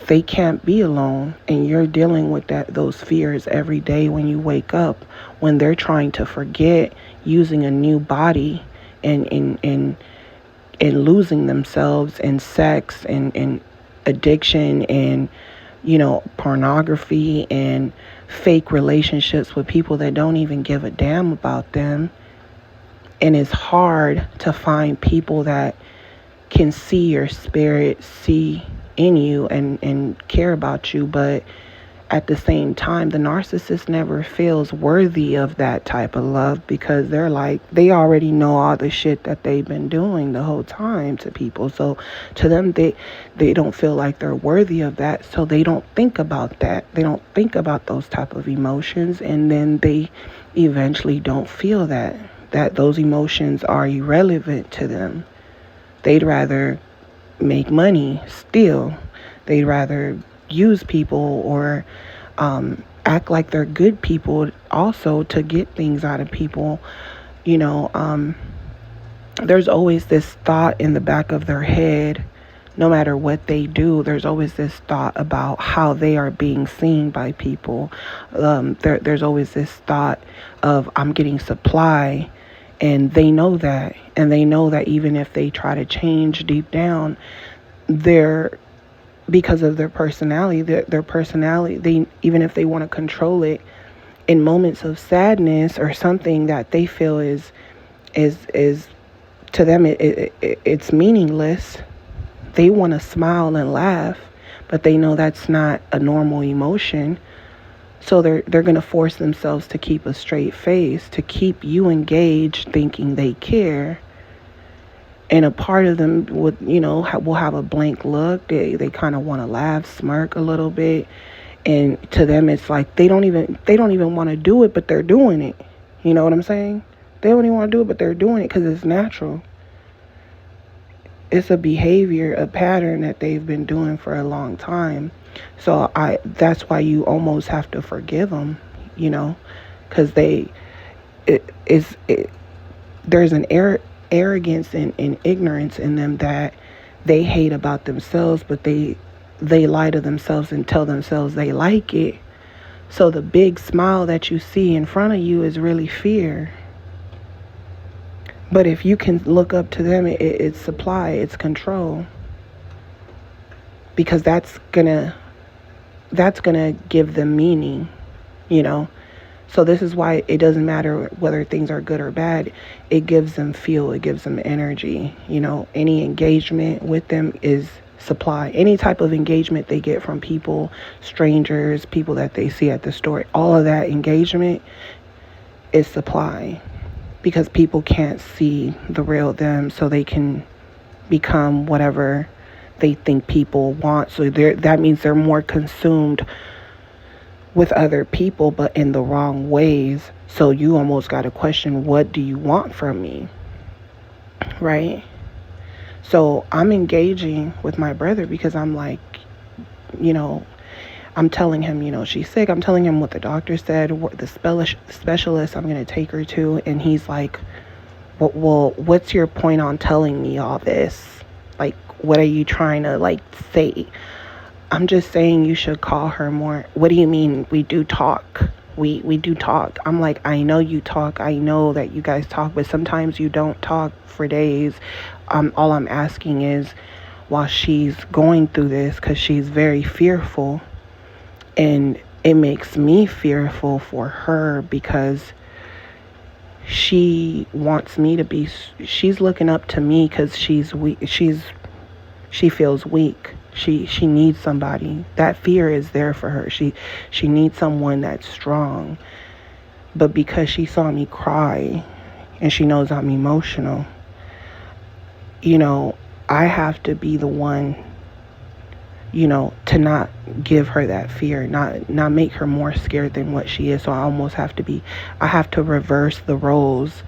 they can't be alone, and you're dealing with those fears every day when you wake up, when they're trying to forget, using a new body and losing themselves in sex and addiction and pornography and fake relationships with people that don't even give a damn about them. And it's hard to find people that can see your spirit, see in you, and care about you. But at the same time, the narcissist never feels worthy of that type of love, because they're like, they already know all the shit that they've been doing the whole time to people. So to them, they don't feel like they're worthy of that. So they don't think about that. They don't think about those type of emotions. And then they eventually don't feel that, that those emotions are irrelevant to them. They'd rather make money, steal. They'd rather use people or act like they're good people also to get things out of people. You know, there's always this thought in the back of their head. No matter what they do, there's always this thought about how they are being seen by people. There's always this thought of, I'm getting supply, and they know that. And they know that even if they try to change deep down, they're, because of their personality, their personality, they, even if they want to control it, in moments of sadness or something that they feel is to them, it's meaningless. They want to smile and laugh, but they know that's not a normal emotion. So they're going to force themselves to keep a straight face, to keep you engaged, thinking they care. And a part of them would, will have a blank look. They kind of want to laugh, smirk a little bit. And to them, it's like they don't even want to do it, but they're doing it. You know what I'm saying? They don't even want to do it, but they're doing it because it's natural. It's a behavior, a pattern that they've been doing for a long time. So that's why you almost have to forgive them, because there's an arrogance and ignorance in them that they hate about themselves, but they lie to themselves and tell themselves they like it. So the big smile that you see in front of you is really fear. But if you can look up to them, it's supply, it's control. Because that's gonna give them meaning, So this is why it doesn't matter whether things are good or bad. It gives them fuel, it gives them energy. Any engagement with them is supply. Any type of engagement they get from people, strangers, people that they see at the store, all of that engagement is supply. Because people can't see the real them, so they can become whatever they think people want. So that means they're more consumed with other people, but in the wrong ways. So you almost got to question, what do you want from me? Right? So I'm engaging with my brother because I'm like, I'm telling him, she's sick. I'm telling him what the doctor said, what the specialist I'm going to take her to. And he's like, well, what's your point on telling me all this? Like, what are you trying to, say? I'm just saying you should call her more. What do you mean? We do talk. We do talk. I'm like, I know you talk. I know that you guys talk, but sometimes you don't talk for days. All I'm asking is, while she's going through this, because she's very fearful, and it makes me fearful for her because she wants me to be, she's looking up to me because she's weak. She feels weak. She needs somebody. That fear is there for her. She needs someone that's strong. But because she saw me cry and she knows I'm emotional, I have to be the one, to not give her that fear, not make her more scared than what she is. So I have to reverse the roles.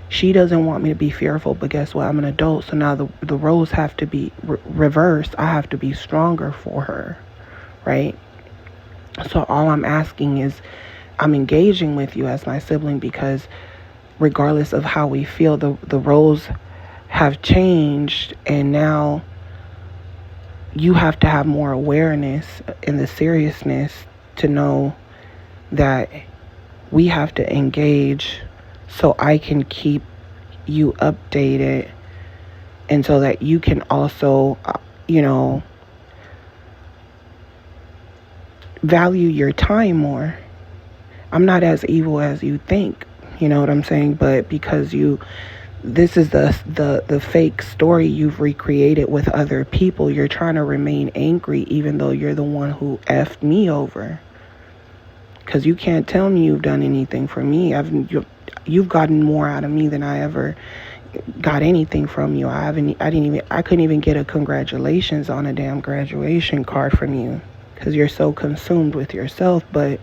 She doesn't want me to be fearful, but guess what? I'm an adult, so now the roles have to be reversed. I have to be stronger for her, right? So all I'm asking is, I'm engaging with you as my sibling because regardless of how we feel, the roles have changed, and now you have to have more awareness in the seriousness to know that we have to engage so I can keep you updated, and so that you can also, value your time more. I'm not as evil as you think, you know what I'm saying? But because this is the fake story you've recreated with other people, you're trying to remain angry even though you're the one who effed me over. Because you can't tell me you've done anything for me. You've gotten more out of me than I ever got anything from you. I couldn't even get a congratulations on a damn graduation card from you because you're so consumed with yourself. But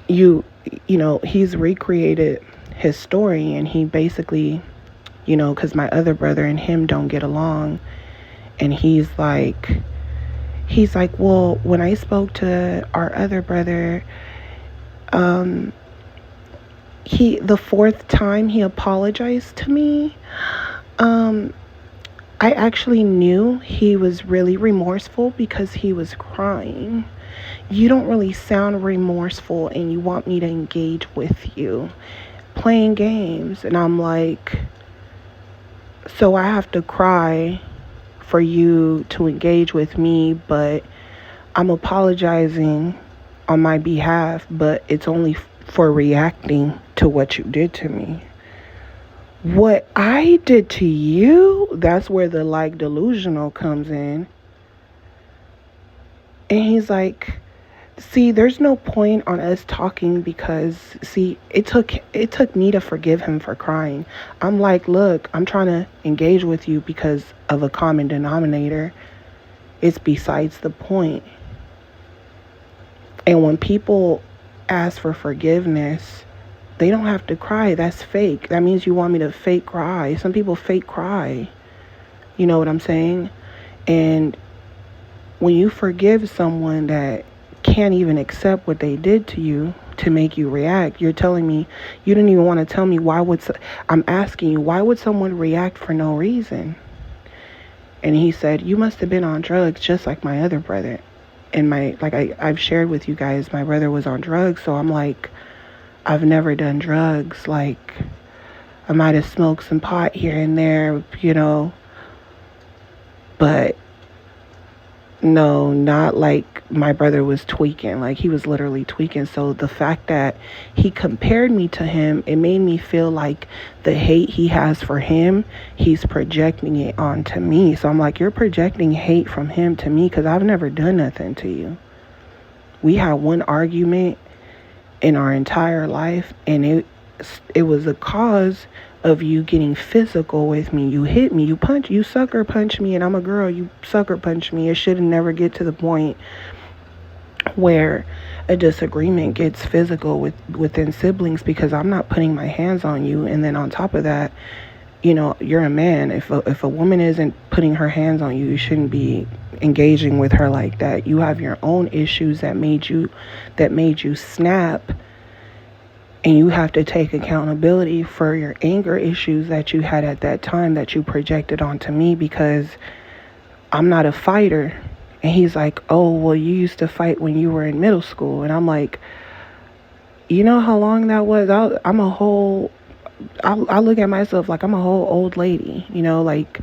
he's recreated his story, and he basically, because my other brother and him don't get along, and he's like, well, when I spoke to our other brother, the fourth time he apologized to me, I actually knew he was really remorseful because he was crying. You don't really sound remorseful, and you want me to engage with you playing games. And I'm like, so I have to cry for you to engage with me, but I'm apologizing on my behalf, but it's only for reacting to what you did to me. What I did to you, that's where the delusional comes in. And he's like, see, there's no point on us talking because, see, it took me to forgive him for crying. I'm like, look, I'm trying to engage with you because of a common denominator. It's besides the point. And when people ask for forgiveness, they don't have to cry. That's fake. That means you want me to fake cry. Some people fake cry. You know what I'm saying? And when you forgive someone that can't even accept what they did to you to make you react, you're telling me, you didn't even want to tell me I'm asking you, why would someone react for no reason? And he said, you must have been on drugs just like my other brother. And I've shared with you guys, my brother was on drugs. So I'm like, I've never done drugs. Like, I might have smoked some pot here and there, but no, not like my brother was tweaking. Like, he was literally tweaking. So the fact that he compared me to him, it made me feel like the hate he has for him, he's projecting it onto me. So I'm like, you're projecting hate from him to me because I've never done nothing to you. We had one argument in our entire life, and it was a cause of you getting physical with me. You hit me, you sucker punch me, and I'm a girl, you sucker punch me. It should never get to the point where a disagreement gets physical within siblings, because I'm not putting my hands on you. And then on top of that, you're a man. If a woman isn't putting her hands on you, you shouldn't be engaging with her like that. You have your own issues that made you snap, and you have to take accountability for your anger issues that you had at that time that you projected onto me, because I'm not a fighter. And he's like, oh, well, you used to fight when you were in middle school. And I'm like, you know how long that was? I look at myself like I'm a whole old lady, like,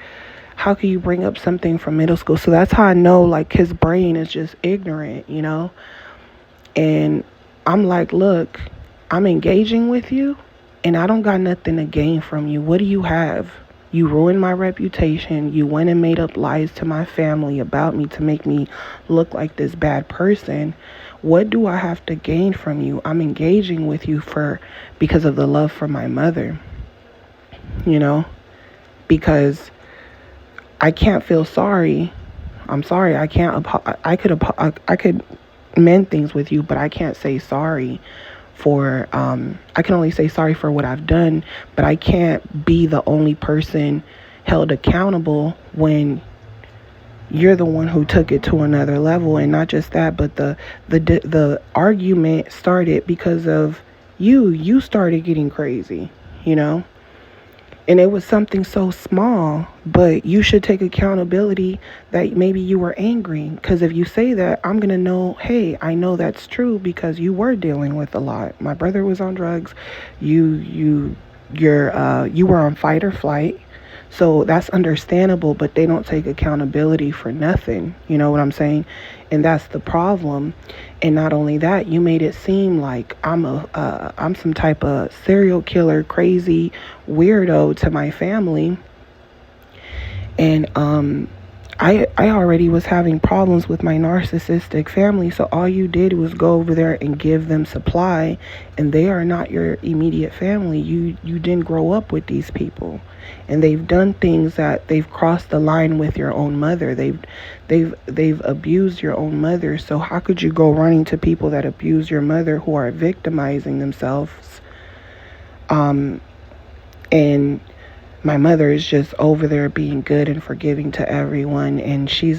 how can you bring up something from middle school? So that's how I know, like, his brain is just ignorant, And I'm like, look, I'm engaging with you, and I don't got nothing to gain from you. What do you have? You ruined my reputation. You went and made up lies to my family about me to make me look like this bad person. What do I have to gain from you? I'm engaging with you because of the love for my mother, because I can't feel sorry. I'm sorry. I can't. I could mend things with you, but I can't say sorry I can only say sorry for what I've done, but I can't be the only person held accountable when you're the one who took it to another level. And not just that, but the argument started because of you started getting crazy, And it was something so small, but you should take accountability that maybe you were angry. Because if you say that, I'm going to know, hey, I know that's true because you were dealing with a lot. My brother was on drugs. You were on fight or flight. So that's understandable, but they don't take accountability for nothing. You know what I'm saying? And that's the problem. And not only that, you made it seem like I'm some type of serial killer, crazy weirdo to my family. And I already was having problems with my narcissistic family. So all you did was go over there and give them supply, and they are not your immediate family. You didn't grow up with these people, and they've done things that they've crossed the line with your own mother. They've abused your own mother. So how could you go running to people that abuse your mother, who are victimizing themselves And my mother is just over there being good and forgiving to everyone, and she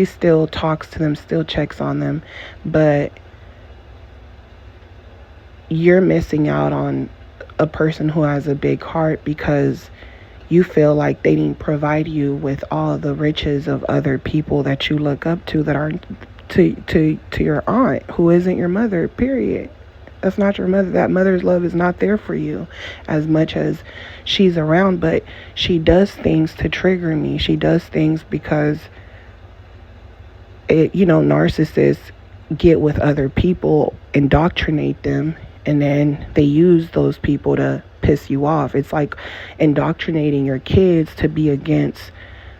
still talks to them, still checks on them, but you're missing out on a person who has a big heart because you feel like they didn't provide you with all the riches of other people that you look up to that aren't to your aunt, who isn't your mother, period. That's not your mother. That mother's love is not there for you as much as she's around, but she does things to trigger me. She does things because narcissists get with other people, indoctrinate them, and then they use those people to piss you off. It's like indoctrinating your kids to be against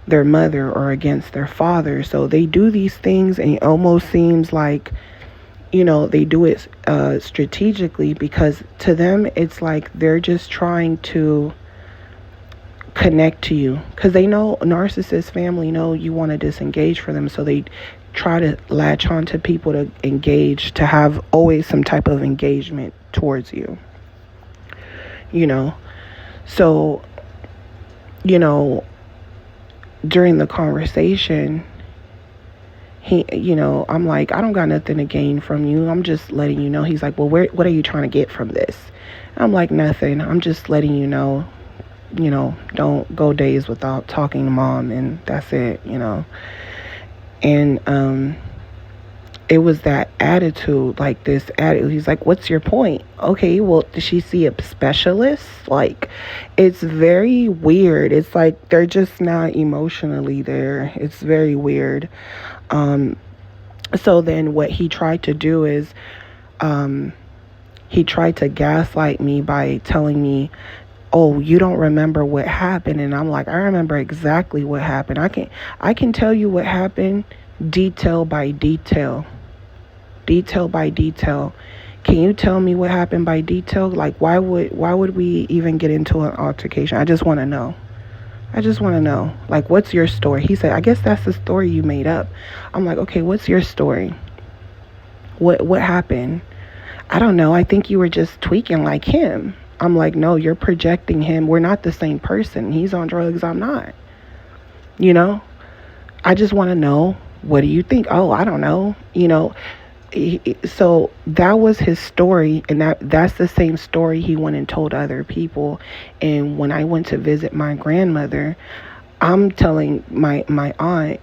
their mother or against their father. So they do these things, and it almost seems like they do it strategically, because to them it's like they're just trying to connect to you, because they know, narcissist family know you want to disengage for them, so they try to latch on to people to engage, to have always some type of engagement towards you. So during the conversation, I'm like, I don't got nothing to gain from you. I'm just letting you know. He's like, well, what are you trying to get from this? I'm like, nothing. I'm just letting you know, don't go days without talking to mom, and that's it, And it was that attitude, like this attitude. He's like, what's your point? Okay, well, did she see a specialist? Like, it's very weird. It's like they're just not emotionally there. It's very weird. So then what he tried to do is he tried to gaslight me by telling me, oh, you don't remember what happened. And I'm like, I remember exactly what happened. I can tell you what happened detail by detail. Detail by detail. Can you tell me what happened by detail? Like, why would we even get into an altercation? I just want to know. Like, what's your story? He said, I guess that's the story you made up. I'm like, okay, what's your story? What happened? I don't know. I think you were just tweaking like him. I'm like, no, you're projecting him. We're not the same person. He's on drugs. I'm not. I just want to know, what do you think? Oh, I don't know. So that was his story, and that's the same story he went and told other people. And when I went to visit my grandmother, I'm telling my aunt,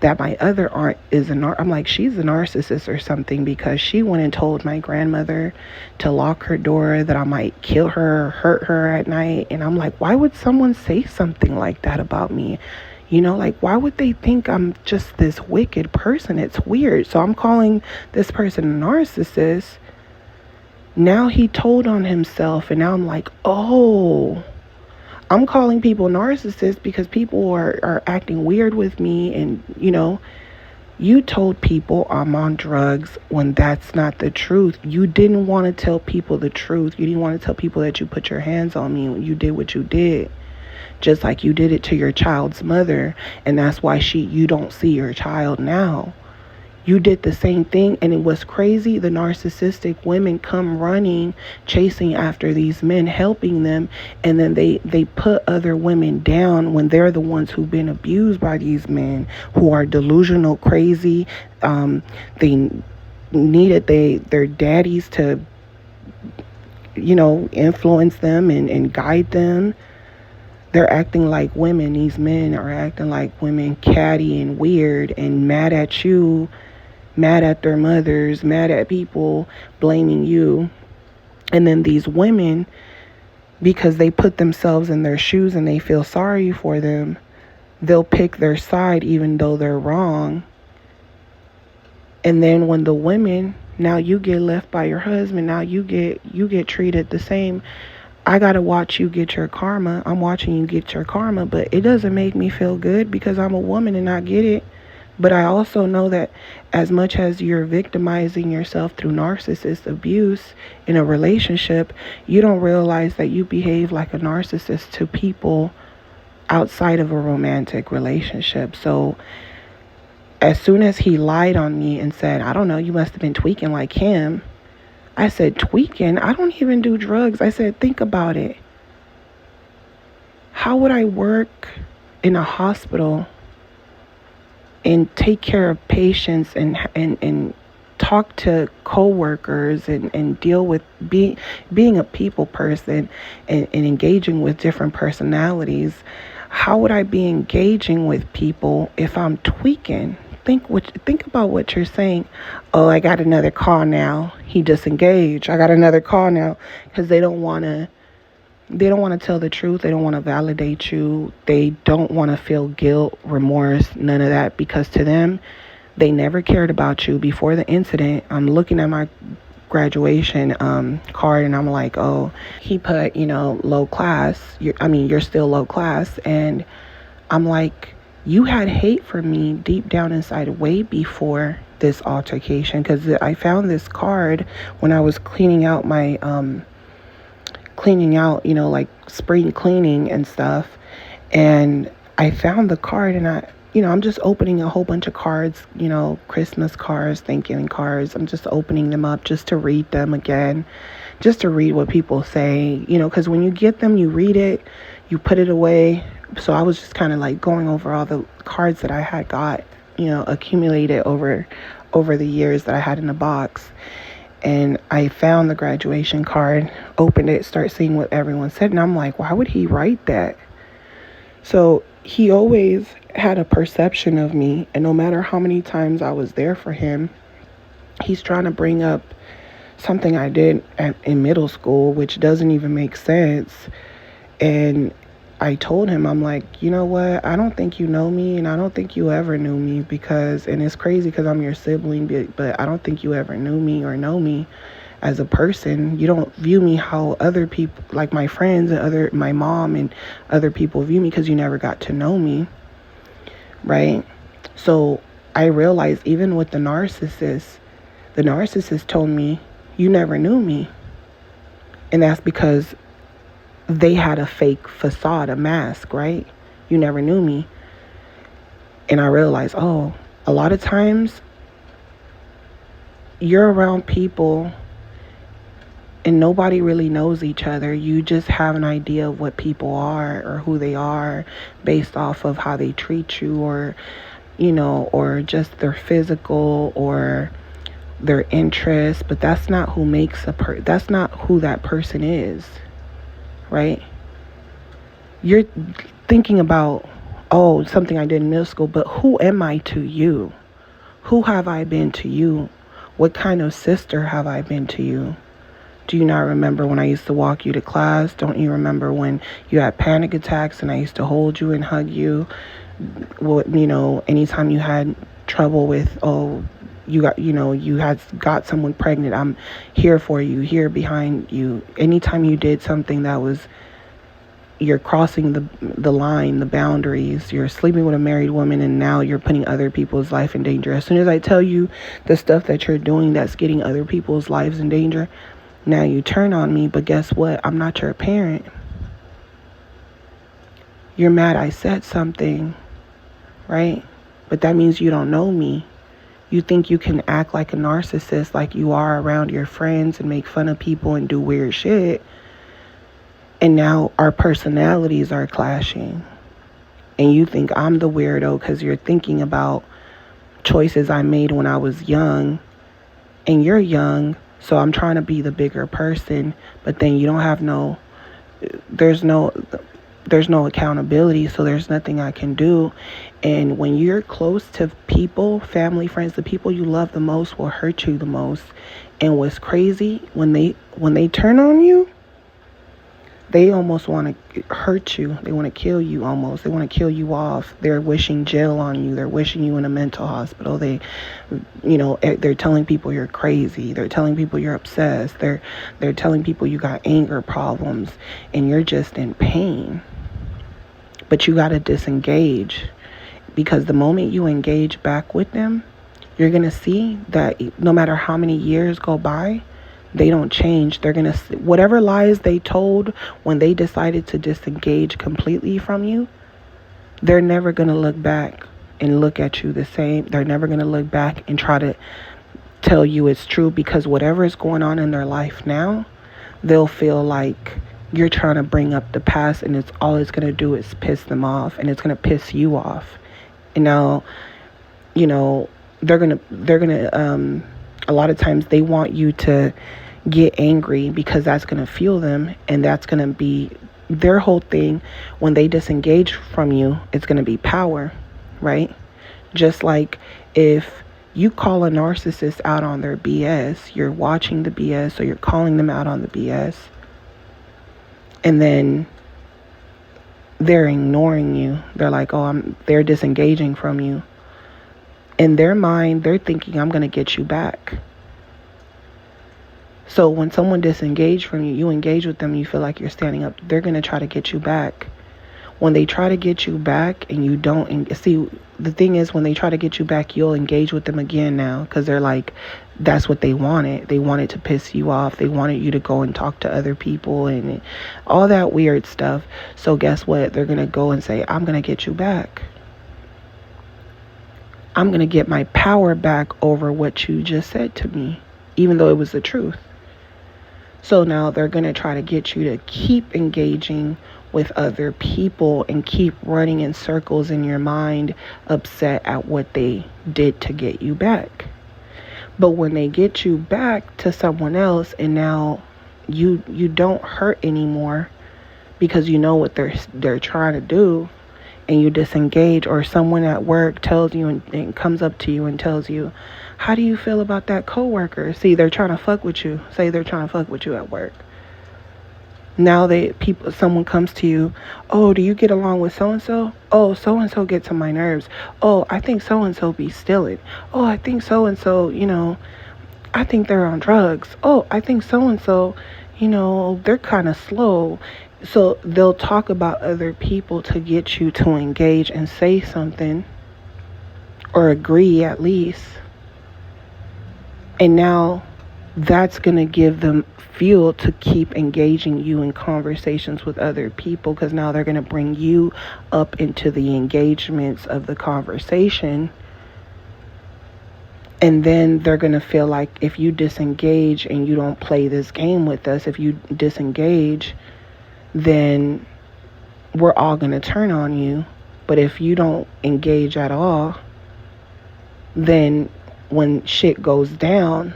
that my other aunt is I'm like, she's a narcissist or something, because she went and told my grandmother to lock her door, that I might kill her or hurt her at night. And I'm like, why would someone say something like that about me? Like, why would they think I'm just this wicked person? It's weird. So I'm calling this person a narcissist. Now he told on himself, and now I'm like, oh, I'm calling people narcissists because people are acting weird with me. And, you told people I'm on drugs when that's not the truth. You didn't want to tell people the truth. You didn't want to tell people that you put your hands on me when you did what you did. Just like you did it to your child's mother, and that's why you don't see your child now. You did the same thing, and it was crazy. The narcissistic women come running, chasing after these men, helping them, and then they put other women down when they're the ones who've been abused by these men who are delusional, crazy. They needed their daddies to, influence them and guide them. They're acting like women. These men are acting like women, catty and weird and mad at you, mad at their mothers, mad at people, blaming you. And then these women, because they put themselves in their shoes and they feel sorry for them, they'll pick their side even though they're wrong. And then when the women, now you get left by your husband, now you get treated the same. I gotta watch you get your karma. I'm watching you get your karma, but it doesn't make me feel good because I'm a woman and I get it. But I also know that as much as you're victimizing yourself through narcissist abuse in a relationship, you don't realize that you behave like a narcissist to people outside of a romantic relationship. So as soon as he lied on me and said, I don't know, you must have been tweaking like him, I said, tweaking? I don't even do drugs. I said, think about it. How would I work in a hospital and take care of patients and talk to coworkers and deal with being a people person and engaging with different personalities? How would I be engaging with people if I'm tweaking? Think about what you're saying. Oh, I got another call now. He disengaged. I got another call now, because they don't want to tell the truth. They don't want to validate you. They don't want to feel guilt, remorse, none of that, because to them, they never cared about you before the incident. I'm looking at my graduation card, and I'm like, oh, he put, low class. You're still low class. And I'm like, you had hate for me deep down inside way before this altercation, because I found this card when I was cleaning out, like spring cleaning and stuff. And I found the card, and I'm just opening a whole bunch of cards, Christmas cards, Thanksgiving cards. I'm just opening them up just to read them again, just to read what people say, because when you get them, you read it, you put it away. So I was just kind of like going over all the cards that I had got, accumulated over the years that I had in the box. And I found the graduation card, opened it, start seeing what everyone said. And I'm like, why would he write that? So he always had a perception of me. And no matter how many times I was there for him, he's trying to bring up something I did in middle school, which doesn't even make sense. And I told him, I'm like, you know what? I don't think you know me, and I don't think you ever knew me, and it's crazy because I'm your sibling, but I don't think you ever knew me or know me as a person. You don't view me how other people, like my friends and my mom and other people view me, because you never got to know me, right? So I realized even with the narcissist told me, you never knew me. And that's because they had a fake facade, a mask, right? You never knew me. And I realized, a lot of times you're around people and nobody really knows each other. You just have an idea of what people are or who they are based off of how they treat you, or, or just their physical or their interests. But that's not who that's not who that person is. Right? You're thinking about, something I did in middle school, but who am I to you? Who have I been to you? What kind of sister have I been to you? Do you not remember when I used to walk you to class? Don't you remember when you had panic attacks and I used to hold you and hug you? Anytime you had trouble with, you had got someone pregnant, I'm here for you, here behind you. Anytime you did something that was, you're crossing the line, the boundaries, you're sleeping with a married woman, and now you're putting other people's life in danger. As soon as I tell you the stuff that you're doing that's getting other people's lives in danger, now you turn on me. But guess what? I'm not your parent. You're mad I said something, right? But that means you don't know me. You think you can act like a narcissist, like you are around your friends, and make fun of people and do weird shit. And now our personalities are clashing. And you think I'm the weirdo because you're thinking about choices I made when I was young. And you're young, so I'm trying to be the bigger person. But then you don't have there's no accountability, so there's nothing I can do. And when you're close to people, family, friends, the people you love the most will hurt you the most. And what's crazy, when they turn on you, they almost want to hurt you. They want to kill you almost. They want to kill you off. They're wishing jail on you. They're wishing you in a mental hospital. They're telling people you're crazy. They're telling people you're obsessed. They're telling people you got anger problems and you're just in pain. But you got to disengage, because the moment you engage back with them, you're going to see that no matter how many years go by, they don't change. They're going to, whatever lies they told when they decided to disengage completely from you, they're never going to look back and look at you the same. They're never going to look back and try to tell you it's true, because whatever is going on in their life now, they'll feel like you're trying to bring up the past, and it's all it's going to do is piss them off, and it's going to piss you off. And now, you know, they're going to a lot of times they want you to get angry, because that's going to fuel them, and that's going to be their whole thing. When they disengage from you, it's going to be power, right? Just like if you call a narcissist out on their BS, you're watching the BS, or you're calling them out on the BS, and then they're ignoring you. They're like, they're disengaging from you. In their mind, they're thinking, I'm going to get you back. So when someone disengages from you, you engage with them, you feel like you're standing up, they're going to try to get you back. When they try to get you back and you don't, see, the thing is, when they try to get you back, you'll engage with them again now, because they're like, that's what they wanted. They wanted to piss you off. They wanted you to go and talk to other people and all that weird stuff. So guess what? They're going to go and say, I'm going to get you back. I'm going to get my power back over what you just said to me, even though it was the truth. So now they're going to try to get you to keep engaging with other people and keep running in circles in your mind, upset at what they did to get you back. But when they get you back to someone else, and now you don't hurt anymore, because you know what they're trying to do, and you disengage, or someone at work tells you and comes up to you and tells you, how do you feel about that coworker? See, they're trying to fuck with you. Say they're trying to fuck with you at work. Now someone comes to you, oh, do you get along with so-and-so? Oh, so-and-so gets on my nerves. Oh, I think so-and-so be stealing. Oh, I think so-and-so, I think they're on drugs. Oh, I think so-and-so, they're kind of slow. So they'll talk about other people to get you to engage and say something, or agree at least. And now that's going to give them fuel to keep engaging you in conversations with other people, because now they're going to bring you up into the engagements of the conversation. And then they're going to feel like if you disengage and you don't play this game with us, if you disengage, then we're all going to turn on you. But if you don't engage at all, then when shit goes down,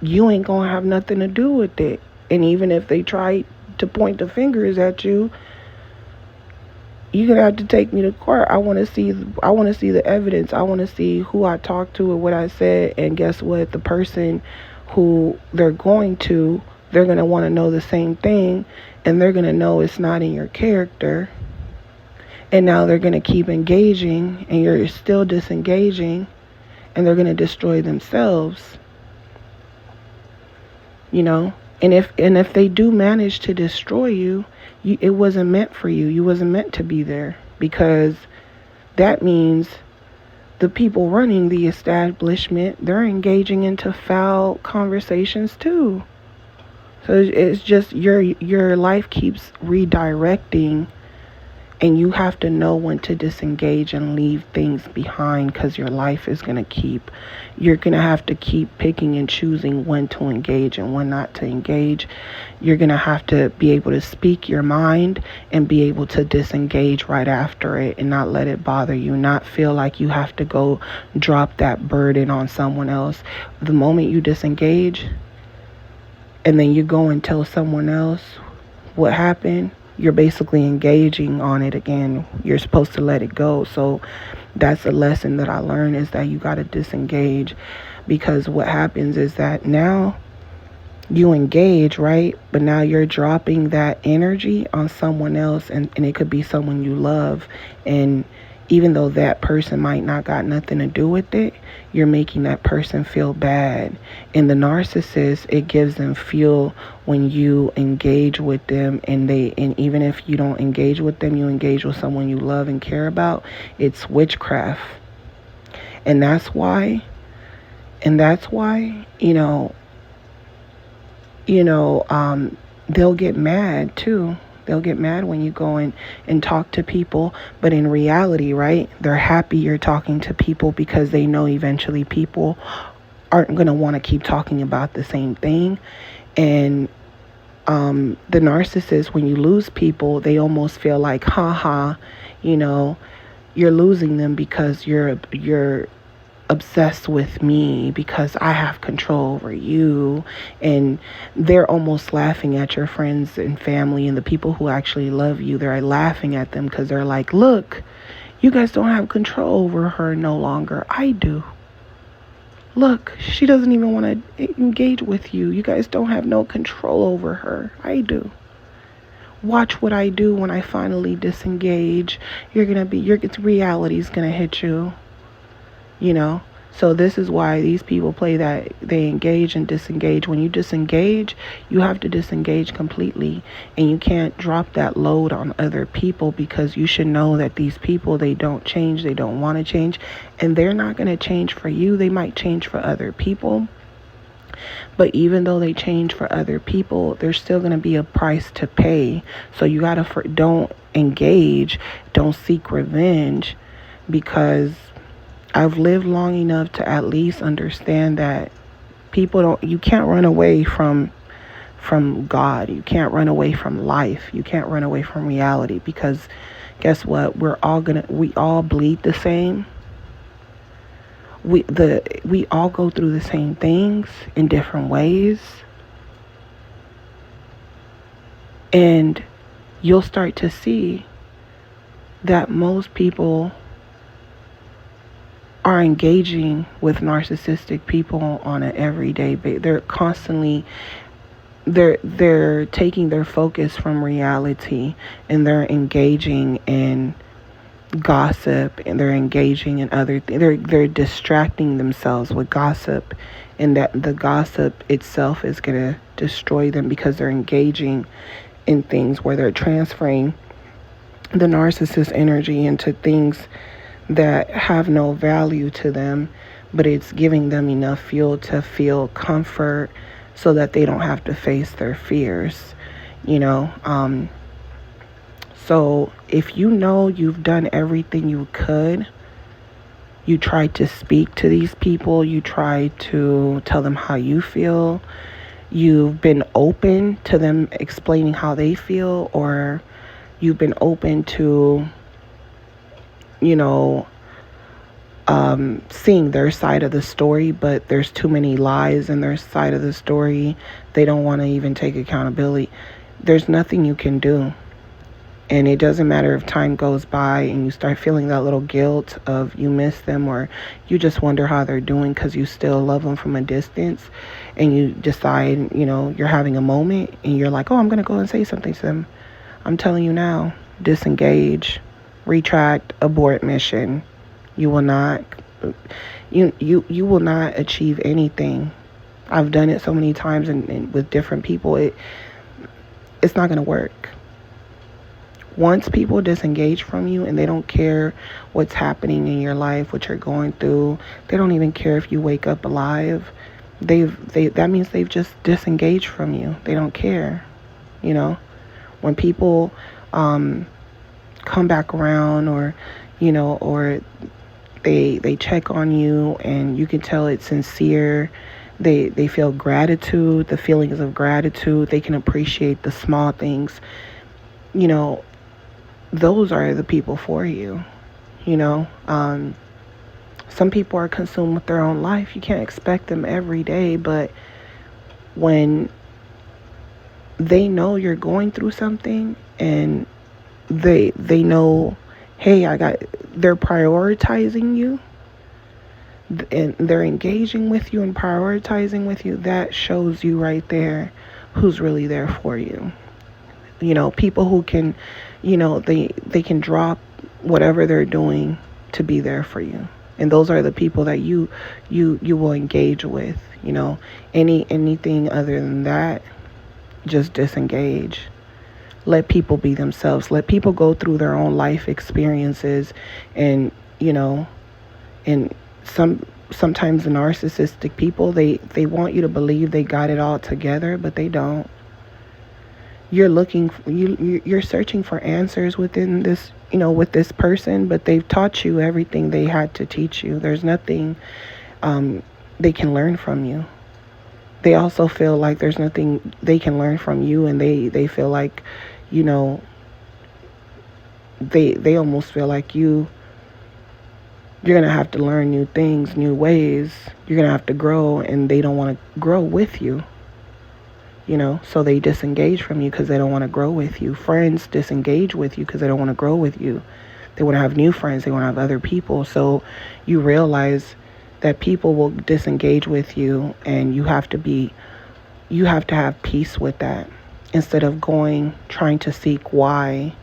you ain't gonna have nothing to do with it. And even if they try to point the fingers at you, you're gonna have to take me to court. I want to see the evidence. I want to see who I talked to or what I said. And guess what? The person who they're going to want to know the same thing, and they're gonna know it's not in your character. And now they're gonna keep engaging, and you're still disengaging, and they're gonna destroy themselves. And if they do manage to destroy you, it wasn't meant for you. You wasn't meant to be there, because that means the people running the establishment, they're engaging into foul conversations too. So it's just your life keeps redirecting, and you have to know when to disengage and leave things behind, because your life is you're going to have to keep picking and choosing when to engage and when not to engage. You're going to have to be able to speak your mind and be able to disengage right after it, and not let it bother you, not feel like you have to go drop that burden on someone else. The moment you disengage and then you go and tell someone else what happened, you're basically engaging on it again. You're supposed to let it go. So that's a lesson that I learned, is that you got to disengage, because what happens is that now you engage, right? But now you're dropping that energy on someone else, and it could be someone you love. And even though that person might not got nothing to do with it, you're making that person feel bad. And the narcissist, it gives them fuel when you engage with them, and even if you don't engage with them, you engage with someone you love and care about. It's witchcraft. And that's why, they'll get mad too. They'll get mad when you go and talk to people. But in reality, right, they're happy you're talking to people, because they know eventually people aren't going to want to keep talking about the same thing. And the narcissist, when you lose people, they almost feel like, haha, you know, you're losing them because you're obsessed with me, because I have control over you. And they're almost laughing at your friends and family and the people who actually love you. They're laughing at them because they're like, look, you guys don't have control over her no longer. I do. Look, she doesn't even want to engage with you. You guys don't have no control over her. I do. Watch what I do when I finally disengage. Reality's gonna hit you. So this is why these people play that they engage and disengage. When you disengage, you have to disengage completely, and you can't drop that load on other people, because you should know that these people, they don't change, they don't want to change, and they're not going to change for you. They might change for other people, but even though they change for other people, there's still going to be a price to pay. So you don't engage, don't seek revenge, because I've lived long enough to at least understand that you can't run away from God. You can't run away from life. You can't run away from reality, because guess what? We all bleed the same. We all go through the same things in different ways. And you'll start to see that most people are engaging with narcissistic people on an everyday basis. They're constantly, they're taking their focus from reality, and they're engaging in gossip, and they're engaging in other things. They're distracting themselves with gossip, and that the gossip itself is going to destroy them, because they're engaging in things where they're transferring the narcissist energy into things that have no value to them, but it's giving them enough fuel to feel comfort so that they don't have to face their fears, So if you know you've done everything you could, you try to speak to these people, you try to tell them how you feel, you've been open to them explaining how they feel, or you've been open to seeing their side of the story, but there's too many lies in their side of the story. They don't want to even take accountability. There's nothing you can do. And it doesn't matter if time goes by and you start feeling that little guilt of you miss them, or you just wonder how they're doing because you still love them from a distance, and you decide, you're having a moment and you're like, oh, I'm going to go and say something to them. I'm telling you now, disengage, retract, abort mission. You will not you will not achieve anything. I've done it so many times and with different people. It's not going to work. Once people disengage from you and they don't care what's happening in your life, what you're going through, they don't even care if you wake up alive. That means they've just disengaged from you. They don't care. When people come back around, or they check on you and you can tell it's sincere. They feel gratitude, the feelings of gratitude. They can appreciate the small things. Those are the people for you. Some people are consumed with their own life. You can't expect them every day, but when they know you're going through something and they know, hey, they're prioritizing you, and they're engaging with you and prioritizing with you, that shows you right there who's really there for you. People who can, they can drop whatever they're doing to be there for you. And those are the people that you will engage with. Anything other than that, just disengage. Let people be themselves. Let people go through their own life experiences, and and sometimes the narcissistic people, they want you to believe they got it all together, but they don't. You're searching for answers within this, with this person, but they've taught you everything they had to teach you. There's nothing they can learn from you. They also feel like there's nothing they can learn from you, and they feel like, you know, they almost feel like you're going to have to learn new things, new ways. You're going to have to grow, and they don't want to grow with you. You know, so they disengage from you because they don't want to grow with you. Friends disengage with you because they don't want to grow with you. They want to have new friends. They want to have other people. So you realize that people will disengage with you, and you have to have peace with that, instead of trying to seek why,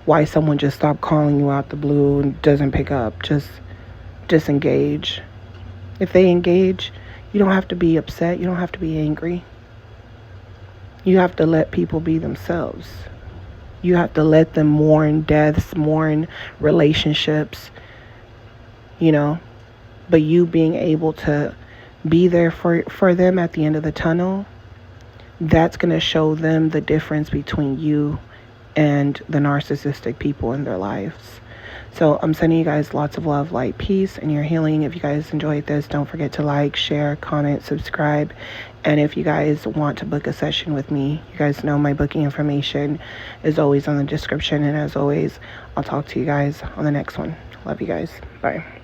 why someone just stopped calling you out the blue and doesn't pick up. Just disengage. If they engage, you don't have to be upset. You don't have to be angry. You have to let people be themselves. You have to let them mourn deaths, mourn relationships, but you being able to be there for them at the end of the tunnel, that's going to show them the difference between you and the narcissistic people in their lives. So I'm sending you guys lots of love, light, peace, and your healing. If you guys enjoyed this, don't forget to like, share, comment, subscribe. And if you guys want to book a session with me, you guys know my booking information is always on the description. And as always, I'll talk to you guys on the next one. Love you guys. Bye.